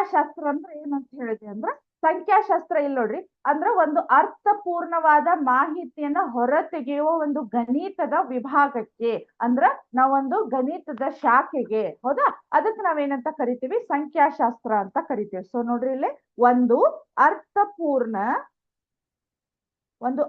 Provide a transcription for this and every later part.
ಸಂಖ್ಯಾಶಾಸ್ತ್ರ ಅಂದ್ರೆ ಏನಂತ ಹೇಳಿದೆ ಅಂದ್ರೆ ಸಂಖ್ಯಾಶಾಸ್ತ್ರ ಇಲ್ಲಿ ನೋಡ್ರಿ ಅಂದ್ರೆ ಒಂದು ಅರ್ಥಪೂರ್ಣವಾದ ಮಾಹಿತಿಯನ್ನ ಹೊರ ತೆಗೆಯುವ ಒಂದು ಗಣಿತದ ವಿಭಾಗಕ್ಕೆ ಅಂದ್ರ ನಾವೊಂದು ಗಣಿತದ ಶಾಖೆಗೆ ಹೌದಾ ಅದಕ್ಕೆ ನಾವೇನಂತ ಕರಿತೀವಿ ಸಂಖ್ಯಾಶಾಸ್ತ್ರ ಅಂತ ಕರಿತೀವಿ. ಸೊ ನೋಡ್ರಿ ಇಲ್ಲಿ ಒಂದು ಅರ್ಥಪೂರ್ಣ ಒಂದು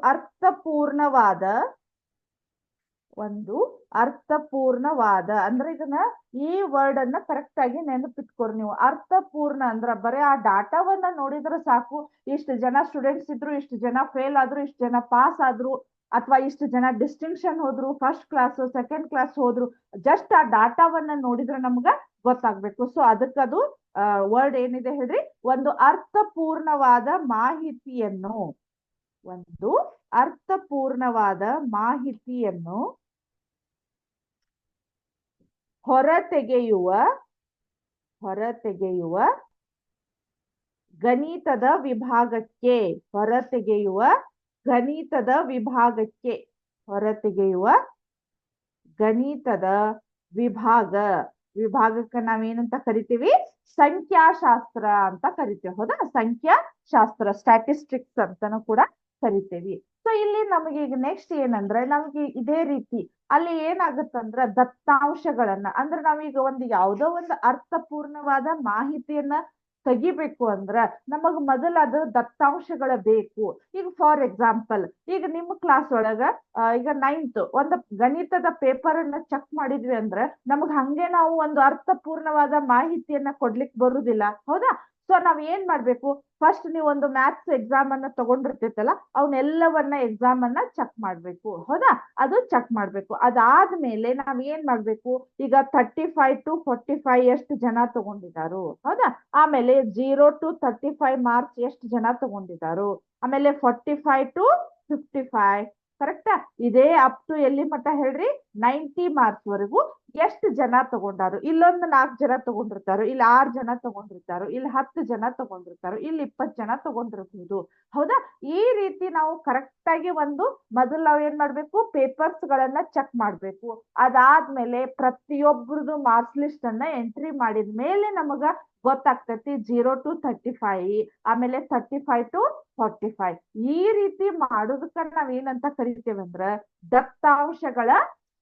ಅರ್ಥಪೂರ್ಣವಾದ ಅಂದ್ರೆ ಇದನ್ನ ಈ ವರ್ಡ್ ಅನ್ನ ಕರೆಕ್ಟ್ ಆಗಿ ನೆನಪಿಟ್ಕೋರಿ ನೀವು. ಅರ್ಥಪೂರ್ಣ ಅಂದ್ರ ಬರೀ ಆ ಡಾಟಾವನ್ನ ನೋಡಿದ್ರೆ ಸಾಕು, ಇಷ್ಟು ಜನ ಸ್ಟೂಡೆಂಟ್ಸ್ ಇದ್ರು, ಇಷ್ಟು ಜನ ಫೇಲ್ ಆದ್ರು, ಇಷ್ಟು ಜನ ಪಾಸ್ ಆದ್ರು, ಅಥವಾ ಇಷ್ಟು ಜನ ಡಿಸ್ಟಿಂಕ್ಷನ್ ಹೋದ್ರು, ಫಸ್ಟ್ ಕ್ಲಾಸ್ ಸೆಕೆಂಡ್ ಕ್ಲಾಸ್ ಹೋದ್ರು, ಜಸ್ಟ್ ಆ ಡಾಟಾವನ್ನ ನೋಡಿದ್ರೆ ನಮ್ಗ ಗೊತ್ತಾಗ್ಬೇಕು. ಸೊ ಅದಕ್ಕದು ವರ್ಡ್ ಏನಿದೆ ಹೇಳ್ರಿ, ಒಂದು ಅರ್ಥಪೂರ್ಣವಾದ ಮಾಹಿತಿಯನ್ನು ಹೊರತೆಗೆಯುವ ಗಣಿತದ ವಿಭಾಗಕ್ಕೆ ವಿಭಾಗಕ್ಕೆ ನಾವೇನಂತ ಕರಿತೀವಿ, ಸಂಖ್ಯಾಶಾಸ್ತ್ರ ಅಂತ ಕರಿತೀವಿ. ಹೌದಾ, ಸಂಖ್ಯಾಶಾಸ್ತ್ರ ಸ್ಟ್ಯಾಟಿಸ್ಟಿಕ್ಸ್ ಅಂತಾನು ಕೂಡ ಕರಿತೀವಿ. ಸೊ ಇಲ್ಲಿ ನಮಗೆ ಈಗ ನೆಕ್ಸ್ಟ್ ಏನಂದ್ರೆ ನಮ್ಗೆ ಇದೇ ರೀತಿ ಅಲ್ಲಿ ಏನಾಗುತ್ತಂದ್ರ ದತ್ತಾಂಶಗಳನ್ನ ಅಂದ್ರೆ ನಾವೀಗ ಒಂದು ಯಾವುದೋ ಒಂದು ಅರ್ಥಪೂರ್ಣವಾದ ಮಾಹಿತಿಯನ್ನ ತೆಗಿಬೇಕು ಅಂದ್ರ ನಮಗ್ ಮೊದಲ ಅದು ದತ್ತಾಂಶಗಳ ಬೇಕು. ಈಗ ಫಾರ್ ಎಕ್ಸಾಂಪಲ್ ಈಗ ನಿಮ್ಮ ಕ್ಲಾಸ್ ಒಳಗ ಈಗ 9th ಒಂದು ಗಣಿತದ ಪೇಪರ್ ಅನ್ನ ಚೆಕ್ ಮಾಡಿದ್ವಿ ಅಂದ್ರೆ ನಮಗ್ ಹಂಗೆ ನಾವು ಒಂದು ಅರ್ಥಪೂರ್ಣವಾದ ಮಾಹಿತಿಯನ್ನ ಕೊಡ್ಲಿಕ್ ಬರುದಿಲ್ಲ. ಹೌದಾ, ಸೊ ನಾವ್ ಏನ್ ಮಾಡ್ಬೇಕು, ಫಸ್ಟ್ ನೀವು ಒಂದು ಮ್ಯಾಥ್ಸ್ ಎಕ್ಸಾಮ್ ಅನ್ನ ತಗೊಂಡಿರ್ತೈತಲ್ಲ ಅವನ್ನೆಲ್ಲವನ್ನ ಎಕ್ಸಾಮ್ ಅನ್ನ ಚೆಕ್ ಮಾಡ್ಬೇಕು. ಹೌದಾ, ಅದು ಚೆಕ್ ಮಾಡ್ಬೇಕು. ಅದಾದ್ಮೇಲೆ ನಾವ್ ಏನ್ ಮಾಡ್ಬೇಕು, ಈಗ 35 to 45 ಎಷ್ಟು ಜನ ತಗೊಂಡಿದಾರು, ಹೌದಾ, ಆಮೇಲೆ 0 to 35 ಮಾರ್ಕ್ಸ್ ಎಷ್ಟು ಜನ ತಗೊಂಡಿದಾರು, ಆಮೇಲೆ 45 to 55 ಕರೆಕ್ಟಾ, ಇದೇ ಅಪ್ ಟು ಎಲ್ಲಿ ಮಟ್ಟ ಹೇಳ್ರಿ 90 ಮಾರ್ಕ್ಸ್ ವರೆಗೂ ಎಷ್ಟು ಜನ ತಗೊಂಡಾರು. ಇಲ್ಲೊಂದು 4 ಜನ ತಗೊಂಡಿರ್ತಾರು, ಇಲ್ಲಿ 6 ಜನ ತಗೊಂಡಿರ್ತಾರು, ಇಲ್ಲಿ 10 ಜನ ತಗೊಂಡಿರ್ತಾರು, ಇಲ್ಲಿ 20 ಜನ ತಗೊಂಡಿರ್ಬಹುದು. ಹೌದಾ, ಈ ರೀತಿ ನಾವು ಕರೆಕ್ಟ್ ಆಗಿ ಒಂದು ಮೊದಲು ನಾವ್ ಏನ್ ಮಾಡ್ಬೇಕು, ಪೇಪರ್ಸ್ ಗಳನ್ನ ಚೆಕ್ ಮಾಡ್ಬೇಕು. ಅದಾದ್ಮೇಲೆ ಪ್ರತಿಯೊಬ್ಬರದು ಮಾರ್ಕ್ಸ್ ಲಿಸ್ಟ್ ಅನ್ನ ಎಂಟ್ರಿ ಮಾಡಿದ ಮೇಲೆ ನಮಗ ಗೊತ್ತಾಗ್ತೈತಿ 0 to 35 ಆಮೇಲೆ 35 to 45. ಈ ರೀತಿ ಮಾಡೋದಕ್ಕ ನಾವ್ ಏನಂತ ಕರಿತೇವೆ ಅಂದ್ರ ದತ್ತಾಂಶಗಳ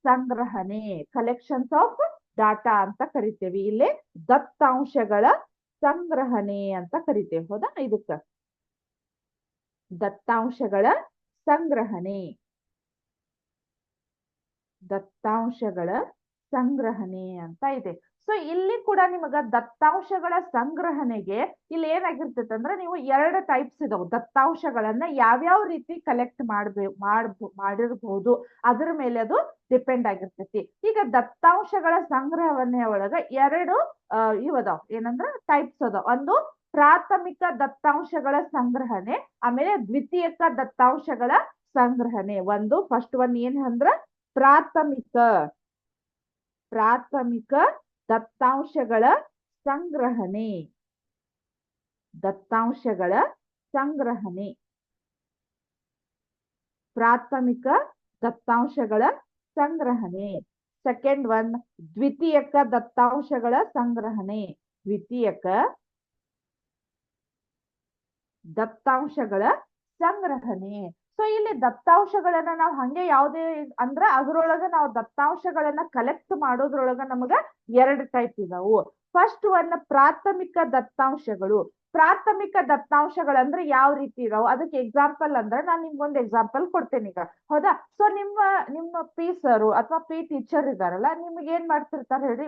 ಸಂಗ್ರಹಣೆ, ಕಲೆಕ್ಷನ್ಸ್ ಆಫ್ ಡಾಟಾ ಅಂತ ಕರಿತೇವೆ. ಇಲ್ಲಿ ದತ್ತಾಂಶಗಳ ಸಂಗ್ರಹಣೆ ಅಂತ ಕರಿತೇವೆ. ಹೌದಾ, ಇದಕ್ಕ ದತ್ತಾಂಶಗಳ ಸಂಗ್ರಹಣೆ ಅಂತ ಇದೆ. ಸೊ ಇಲ್ಲಿ ಕೂಡ ನಿಮಗ ದತ್ತಾಂಶಗಳ ಸಂಗ್ರಹಣೆಗೆ ಇಲ್ಲಿ ಏನಾಗಿರ್ತೈತೆ ಅಂದ್ರೆ ನೀವು 2 ಟೈಪ್ಸ್ ಇದಾವೆ. ದತ್ತಾಂಶಗಳನ್ನ ಯಾವ್ಯಾವ ರೀತಿ ಕಲೆಕ್ಟ್ ಮಾಡಿರ್ಬಹುದು ಅದ್ರ ಮೇಲೆ ಅದು ಡಿಪೆಂಡ್ ಆಗಿರ್ತೈತಿ. ಈಗ ದತ್ತಾಂಶಗಳ ಸಂಗ್ರಹಣೆ ಒಳಗ 2 ಇವದಾವ್, ಏನಂದ್ರ ಟೈಪ್ಸ್ ಅದಾವ. ಒಂದು ಪ್ರಾಥಮಿಕ ದತ್ತಾಂಶಗಳ ಸಂಗ್ರಹಣೆ, ಆಮೇಲೆ ದ್ವಿತೀಯಕ ದತ್ತಾಂಶಗಳ ಸಂಗ್ರಹಣೆ. ಒಂದು ಫಸ್ಟ್ ಒನ್ ಏನ್ ಅಂದ್ರ ಪ್ರಾಥಮಿಕ ದತ್ತಾಂಶಗಳ ಸಂಗ್ರಹಣೆ. ಪ್ರಾಥಮಿಕ ದತ್ತಾಂಶಗಳ ಸಂಗ್ರಹಣೆ. ಸೆಕೆಂಡ್ ಒನ್ ದ್ವಿತೀಯಕ ದತ್ತಾಂಶಗಳ ಸಂಗ್ರಹಣೆ. ಸೊ ಇಲ್ಲಿ ದತ್ತಾಂಶಗಳನ್ನ ನಾವು ಹಂಗೆ ಯಾವುದೇ ಅಂದ್ರ ಅದ್ರೊಳಗ ನಾವು ದತ್ತಾಂಶಗಳನ್ನ ಕಲೆಕ್ಟ್ ಮಾಡೋದ್ರೊಳಗ ನಮಗ 2 ಟೈಪ್ ಇದಾವು. ಫಸ್ಟ್ ಒನ್ ಪ್ರಾಥಮಿಕ ದತ್ತಾಂಶಗಳು. ಪ್ರಾಥಮಿಕ ದತ್ತಾಂಶಗಳಂದ್ರೆ ಯಾವ ರೀತಿ ಇದಾವ, ಅದಕ್ಕೆ ಎಕ್ಸಾಂಪಲ್ ಅಂದ್ರೆ ನಾನು ನಿಮ್ಗೊಂದು ಎಕ್ಸಾಂಪಲ್ ಕೊಡ್ತೇನೆ ಈಗ. ಹೌದಾ, ಸೊ ನಿಮ್ಮ ಪಿ ಸರ್ ಅಥವಾ ಪಿ ಟೀಚರ್ ಇದಾರಲ್ಲ, ನಿಮ್ಗೆ ಏನ್ ಮಾಡ್ತಿರ್ತಾರೆ ಹೇಳಿ,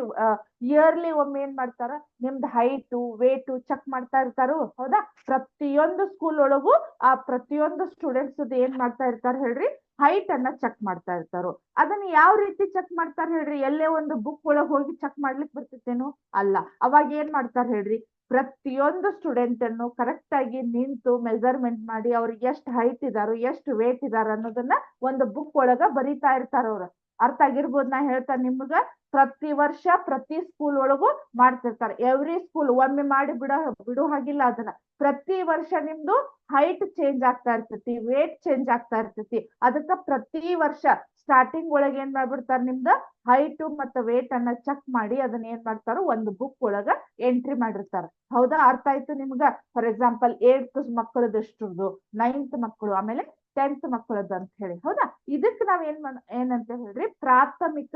ಇಯರ್ಲಿ ಒಮ್ಮೆ ಏನ್ ಮಾಡ್ತಾರ, ನಿಮ್ದು ಹೈಟು ವೇಟು ಚೆಕ್ ಮಾಡ್ತಾ ಇರ್ತಾರು. ಹೌದಾ, ಪ್ರತಿಯೊಂದು ಸ್ಕೂಲ್ ಒಳಗೂ ಆ ಪ್ರತಿಯೊಂದು ಸ್ಟೂಡೆಂಟ್ಸ್ ಏನ್ ಮಾಡ್ತಾ ಇರ್ತಾರೆ ಹೇಳ್ರಿ, ಹೈಟ್ ಅನ್ನ ಚೆಕ್ ಮಾಡ್ತಾ ಇರ್ತಾರೋ. ಅದನ್ನ ಯಾವ ರೀತಿ ಚೆಕ್ ಮಾಡ್ತಾರೆ ಹೇಳ್ರಿ, ಎಲ್ಲೇ ಒಂದು ಬುಕ್ ಒಳಗೆ ಹೋಗಿ ಚೆಕ್ ಮಾಡ್ಲಿಕ್ಕೆ ಬರ್ತೈತೇನು, ಅಲ್ಲ. ಅವಾಗ ಏನ್ ಮಾಡ್ತಾರೆ ಹೇಳ್ರಿ, ಪ್ರತಿಯೊಂದು ಸ್ಟೂಡೆಂಟ್ ಅನ್ನು ಕರೆಕ್ಟ್ ಆಗಿ ನಿಂತು ಮೆಜರ್ಮೆಂಟ್ ಮಾಡಿ ಅವ್ರಿಗೆ ಎಷ್ಟು ಹೈಟ್ ಇದಾರು ಎಷ್ಟು ವೇಟ್ ಇದಾರ ಅನ್ನೋದನ್ನ ಒಂದು ಬುಕ್ ಒಳಗ ಬರೀತಾ ಇರ್ತಾರ ಅವ್ರು. ಅರ್ಥ ಆಗಿರ್ಬೋದು ನಾ ಹೇಳ್ತಾ ನಿಮ್ಗ. ಪ್ರತಿ ವರ್ಷ ಪ್ರತಿ ಸ್ಕೂಲ್ ಒಳಗು ಮಾಡ್ತಿರ್ತಾರೆ. ಎವ್ರಿ ಸ್ಕೂಲ್ ಒಮ್ಮೆ ಮಾಡಿ ಬಿಡೋ ಹಾಗಿಲ್ಲ ಅದನ್ನ. ಪ್ರತಿ ವರ್ಷ ನಿಮ್ದು ಹೈಟ್ ಚೇಂಜ್ ಆಗ್ತಾ ಇರ್ತೈತಿ, ವೇಟ್ ಚೇಂಜ್ ಆಗ್ತಾ ಇರ್ತೈತಿ. ಅದಕ್ಕ ಪ್ರತಿ ವರ್ಷ ಸ್ಟಾರ್ಟಿಂಗ್ ಒಳಗೆ ಏನ್ ಮಾಡ್ಬಿಡ್ತಾರ, ನಿಮ್ದ ಹೈಟ್ ಮತ್ತು ವೇಟ್ ಅನ್ನ ಚೆಕ್ ಮಾಡಿ ಅದನ್ನ ಏನ್ ಮಾಡ್ತಾರ, ಒಂದು ಬುಕ್ ಒಳಗ ಎಂಟ್ರಿ ಮಾಡಿರ್ತಾರ. ಹೌದಾ, ಅರ್ಥ ಆಯ್ತು ನಿಮ್ಗ? ಫಾರ್ ಎಕ್ಸಾಂಪಲ್ 8th ಮಕ್ಕಳದ ಎಷ್ಟ್ರದ್ದು, 9th ಮಕ್ಕಳು, ಆಮೇಲೆ 10th ಮಕ್ಕಳದ್ದು ಅಂತ ಹೇಳಿ. ಹೌದಾ, ಇದಕ್ ನಾವ್ ಏನಂತ ಹೇಳ್ರಿ, ಪ್ರಾಥಮಿಕ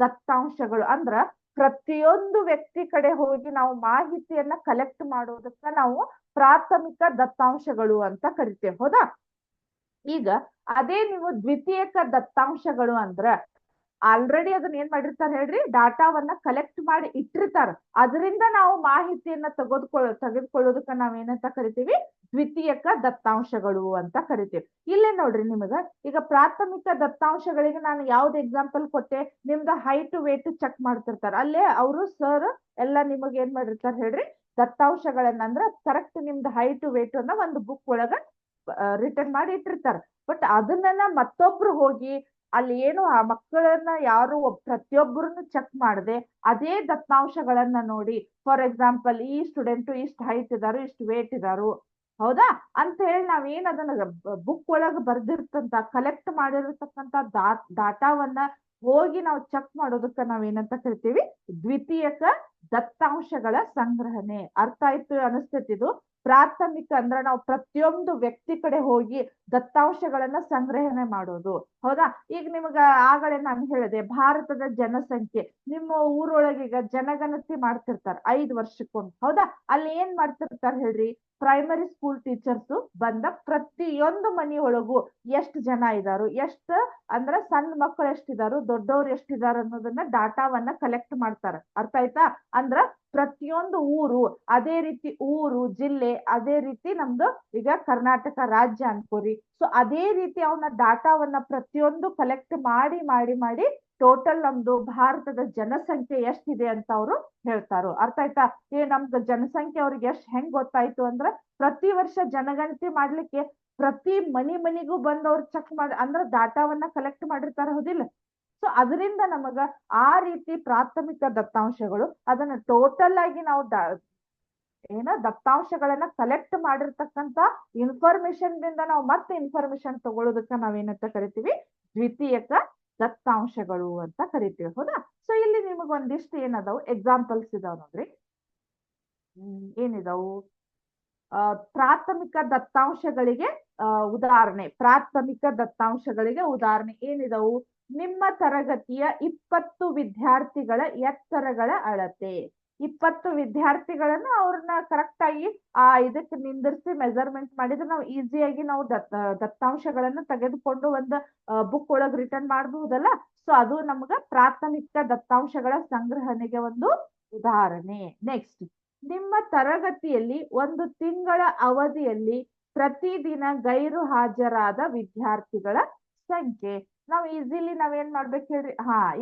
ದತ್ತಾಂಶಗಳು. ಅಂದ್ರ ಪ್ರತಿಯೊಂದು ವ್ಯಕ್ತಿ ಕಡೆ ಹೋಗಿ ನಾವು ಮಾಹಿತಿಯನ್ನ ಕಲೆಕ್ಟ್ ಮಾಡೋದಕ್ಕ ನಾವು ಪ್ರಾಥಮಿಕ ದತ್ತಾಂಶಗಳು ಅಂತ ಕರಿತೇವೆ. ಹೌದಾ, ಈಗ ಅದೇ ನೀವು ದ್ವಿತೀಯಕ ದತ್ತಾಂಶಗಳು ಅಂದ್ರ ಆಲ್ರೆಡಿ ಅದನ್ನ ಏನ್ ಮಾಡಿರ್ತಾರ ಹೇಳ್ರಿ, ಡಾಟಾವನ್ನ ಕಲೆಕ್ಟ್ ಮಾಡಿ ಇಟ್ಟಿರ್ತಾರ. ಅದರಿಂದ ನಾವು ಮಾಹಿತಿಯನ್ನ ತೆಗೆದುಕೊಳ್ಳೋದಕ್ಕ ನಾವ್ ಏನಂತ ಕರಿತೀವಿ, ದ್ವಿತೀಯಕ ದತ್ತಾಂಶಗಳು ಅಂತ ಕರಿತೀವಿ. ಇಲ್ಲೇ ನೋಡ್ರಿ ನಿಮಗ ಈಗ ಪ್ರಾಥಮಿಕ ದತ್ತಾಂಶಗಳಿಗೆ ನಾನು ಯಾವ್ದು ಎಕ್ಸಾಂಪಲ್ ಕೊಟ್ಟೆ, ನಿಮ್ದ ಹೈಟ್ ವೇಟ್ ಚೆಕ್ ಮಾಡ್ತಿರ್ತಾರ. ಅಲ್ಲೇ ಅವರು ಸರ್ ಎಲ್ಲ ನಿಮಗ್ ಏನ್ ಮಾಡಿರ್ತಾರ ಹೇಳ್ರಿ, ದತ್ತಾಂಶಗಳನ್ನ ಅಂದ್ರ ಕರೆಕ್ಟ್ ನಿಮ್ದು ಹೈಟ್ ವೇಟ್ ಅನ್ನ ಒಂದು ಬುಕ್ ಒಳಗ ರಿಟರ್ನ್ ಮಾಡಿ ಇಟ್ಟಿರ್ತಾರ. ಬಟ್ ಅದನ್ನ ಮತ್ತೊಬ್ರು ಹೋಗಿ ಅಲ್ಲಿ ಏನು ಆ ಮಕ್ಕಳನ್ನ ಯಾರು ಪ್ರತಿಯೊಬ್ಬರನ್ನು ಚೆಕ್ ಮಾಡದೆ ಅದೇ ದತ್ತಾಂಶಗಳನ್ನ ನೋಡಿ, ಫಾರ್ ಎಕ್ಸಾಂಪಲ್ ಈ ಸ್ಟೂಡೆಂಟ್ ಇಷ್ಟು ಹೈಟ್ ಇದಾರು, ಇಷ್ಟು ವೇಟ್ ಇದಾರು, ಹೌದಾ ಅಂತ ಹೇಳಿ ನಾವೇನ್ ಅದನ್ನ ಬುಕ್ ಒಳಗ ಬರ್ದಿರ್ತಂತ ಕಲೆಕ್ಟ್ ಮಾಡಿರತಕ್ಕಂತ ಡಾಟಾವನ್ನ ಹೋಗಿ ನಾವು ಚೆಕ್ ಮಾಡೋದಕ್ಕ ನಾವೇನಂತ ಕರಿತೀವಿ, ದ್ವಿತೀಯಕ ದತ್ತಾಂಶಗಳ ಸಂಗ್ರಹಣೆ. ಅರ್ಥ ಆಯ್ತು ಅನಿಸ್ತೈತಿ? ಇದು ಪ್ರಾಥಮಿಕ ಅಂದ್ರ ನಾವು ಪ್ರತಿಯೊಂದು ವ್ಯಕ್ತಿ ಕಡೆ ಹೋಗಿ ದತ್ತಾಂಶಗಳನ್ನ ಸಂಗ್ರಹಣೆ ಮಾಡೋದು. ಹೌದಾ, ಈಗ ನಿಮ್ಗ ಆಗಲೇ ನಾನು ಹೇಳಿದೆ ಭಾರತದ ಜನಸಂಖ್ಯೆ, ನಿಮ್ಮ ಊರೊಳಗೆ ಈಗ ಜನಗಣತಿ ಮಾಡ್ತಿರ್ತಾರ 5 ವರ್ಷಕ್ಕೊಮ್ಮೆ. ಹೌದಾ, ಅಲ್ಲಿ ಏನ್ ಮಾಡ್ತಿರ್ತಾರ ಹೇಳ್ರಿ, ಪ್ರೈಮರಿ ಸ್ಕೂಲ್ ಟೀಚರ್ಸ್ ಬಂದ ಪ್ರತಿಯೊಂದು ಮನೆಯೊಳಗು ಎಷ್ಟು ಜನ ಇದಾರು, ಎಷ್ಟು ಅಂದ್ರ ಸಣ್ಣ ಮಕ್ಕಳು ಎಷ್ಟಿದಾರು, ದೊಡ್ಡವ್ರು ಎಷ್ಟಿದಾರ ಅನ್ನೋದನ್ನ ಡಾಟಾವನ್ನ ಕಲೆಕ್ಟ್ ಮಾಡ್ತಾರ. ಅರ್ಥ ಆಯ್ತಾ? ಅಂದ್ರ ಪ್ರತಿಯೊಂದು ಊರು, ಅದೇ ರೀತಿ ಊರು ಜಿಲ್ಲೆ, ಅದೇ ರೀತಿ ನಮ್ದು ಈಗ ಕರ್ನಾಟಕ ರಾಜ್ಯ ಅನ್ಕೋರಿ. ಸೊ ಅದೇ ರೀತಿ ಅವನ ಡಾಟಾವನ್ನ ಪ್ರತಿಯೊಂದು ಕಲೆಕ್ಟ್ ಮಾಡಿ ಮಾಡಿ ಮಾಡಿ ಟೋಟಲ್ ನಮ್ದು ಭಾರತದ ಜನಸಂಖ್ಯೆ ಎಷ್ಟಿದೆ ಅಂತ ಅವರು ಹೇಳ್ತಾರೋ. ಅರ್ಥ ಆಯ್ತಾ? ನಮ್ದು ಜನಸಂಖ್ಯೆ ಅವ್ರಿಗೆ ಹೆಂಗ್ ಗೊತ್ತಾಯ್ತು ಅಂದ್ರ, ಪ್ರತಿ ವರ್ಷ ಜನಗಣತಿ ಮಾಡ್ಲಿಕ್ಕೆ ಪ್ರತಿ ಮನಿಗೂ ಬಂದವ್ರು ಚೆಕ್ ಮಾಡಿ ಅಂದ್ರ ಡಾಟಾವನ್ನ ಕಲೆಕ್ಟ್ ಮಾಡಿರ್ತಾರ. ಹೌದಿಲ್ಲ? ಸೊ ಅದರಿಂದ ನಮಗ ಆ ರೀತಿ ಪ್ರಾಥಮಿಕ ದತ್ತಾಂಶಗಳು, ಅದನ್ನ ಟೋಟಲ್ ಆಗಿ ನಾವು ದತ್ತಾಂಶಗಳನ್ನ ಕಲೆಕ್ಟ್ ಮಾಡಿರ್ತಕ್ಕಂತ ಇನ್ಫಾರ್ಮೇಶನ್ ದಿಂದ ನಾವು ಮತ್ತೆ ಇನ್ಫಾರ್ಮೇಶನ್ ತಗೊಳ್ಳೋದಕ್ಕ ನಾವೇನಂತ ಕರಿತೀವಿ, ದ್ವಿತೀಯಕ ದತ್ತಾಂಶಗಳು ಅಂತ ಕರಿತೀವಿ. ಹೌದಾ? ಸೊ ಇಲ್ಲಿ ನಿಮಗ ಒಂದಿಷ್ಟು ಏನದಾವು ಎಕ್ಸಾಂಪಲ್ಸ್ ಇದಾವ್ ನೋಡ್ರಿ. ಏನಿದಾವು ಪ್ರಾಥಮಿಕ ದತ್ತಾಂಶಗಳಿಗೆ ಉದಾಹರಣೆ. ಪ್ರಾಥಮಿಕ ದತ್ತಾಂಶಗಳಿಗೆ ಉದಾಹರಣೆ ಏನಿದಾವು, ನಿಮ್ಮ ತರಗತಿಯ 20 ವಿದ್ಯಾರ್ಥಿಗಳ ಎತ್ತರಗಳ ಅಳತೆ. 20 ವಿದ್ಯಾರ್ಥಿಗಳನ್ನ ಅವ್ರನ್ನ ಕರೆಕ್ಟ್ ಆಗಿ ಇದಕ್ಕೆ ನಿಂದಿರಿಸಿ ಮೆಜರ್ಮೆಂಟ್ ಮಾಡಿದ್ರೆ ನಾವು ಈಸಿಯಾಗಿ ನಾವು ದತ್ತಾಂಶಗಳನ್ನ ತೆಗೆದುಕೊಂಡು ಒಂದು ಬುಕ್ ಒಳಗ್ ರಿಟರ್ನ್ ಮಾಡಬಹುದಲ್ಲ. ಸೊ ಅದು ನಮ್ಗ ಪ್ರಾಥಮಿಕ ದತ್ತಾಂಶಗಳ ಸಂಗ್ರಹಣೆಗೆ ಒಂದು ಉದಾಹರಣೆ. ನೆಕ್ಸ್ಟ್, ನಿಮ್ಮ ತರಗತಿಯಲ್ಲಿ 1 ತಿಂಗಳ ಅವಧಿಯಲ್ಲಿ ಪ್ರತಿದಿನ ಗೈರು ಹಾಜರಾದ ವಿದ್ಯಾರ್ಥಿಗಳ ಸಂಖ್ಯೆ. ನಾವು ಈಸಿಲಿ ನಾವೇನ್ ಮಾಡ್ಬೇಕು ಹೇಳ್ರಿ,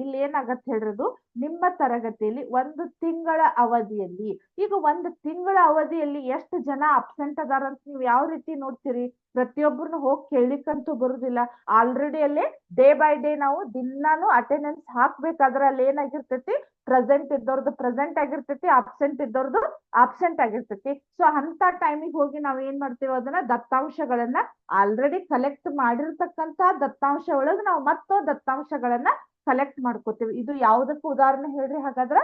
ಇಲ್ಲಿ ಏನಾಗತ್ತೆ ಹೇಳ್ರದು, ನಿಮ್ಮ ತರಗತಿಯಲ್ಲಿ 1 ತಿಂಗಳ ಅವಧಿಯಲ್ಲಿ. ಈಗ 1 ತಿಂಗಳ ಅವಧಿಯಲ್ಲಿ ಎಷ್ಟು ಜನ ಅಬ್ಸೆಂಟ್ ಅದಾರ ಅಂತ ನೀವು ಯಾವ ರೀತಿ ನೋಡ್ತೀರಿ? ಪ್ರತಿಯೊಬ್ಬರನ್ನು ಹೋಗಿ ಕೇಳಲಿಕ್ಕಂತೂ ಬರುದಿಲ್ಲ. ಆಲ್ರೆಡಿ ಅಲ್ಲೇ ಡೇ ಬೈ ಡೇ ನಾವು ದಿನಾನು ಅಟೆಂಡೆನ್ಸ್ ಹಾಕ್ಬೇಕಾದ್ರೆ ಅಲ್ಲಿ ಏನಾಗಿರ್ತೈತಿ, ಪ್ರೆಸೆಂಟ್ ಇದ್ದವ್ರದ್ದು ಪ್ರೆಸೆಂಟ್ ಆಗಿರ್ತೈತಿ, ಅಬ್ಸೆಂಟ್ ಇದ್ದವ್ರದ್ದು ಅಬ್ಸೆಂಟ್ ಆಗಿರ್ತೈತಿ. ಸೊ ಅಂತ ಟೈಮಿಗೆ ಹೋಗಿ ನಾವ್ ಏನ್ ಮಾಡ್ತೀವಿ, ಅದನ್ನ ದತ್ತಾಂಶಗಳನ್ನ ಆಲ್ರೆಡಿ ಕಲೆಕ್ಟ್ ಮಾಡಿರ್ತಕ್ಕಂತ ದತ್ತಾಂಶ ಒಳಗೆ ನಾವು ಮತ್ತೆ ದತ್ತಾಂಶಗಳನ್ನ ಕಲೆಕ್ಟ್ ಮಾಡ್ಕೋತೀವಿ. ಇದು ಯಾವುದಕ್ಕೆ ಉದಾಹರಣೆ ಹೇಳ್ರಿ ಹಾಗಾದ್ರ?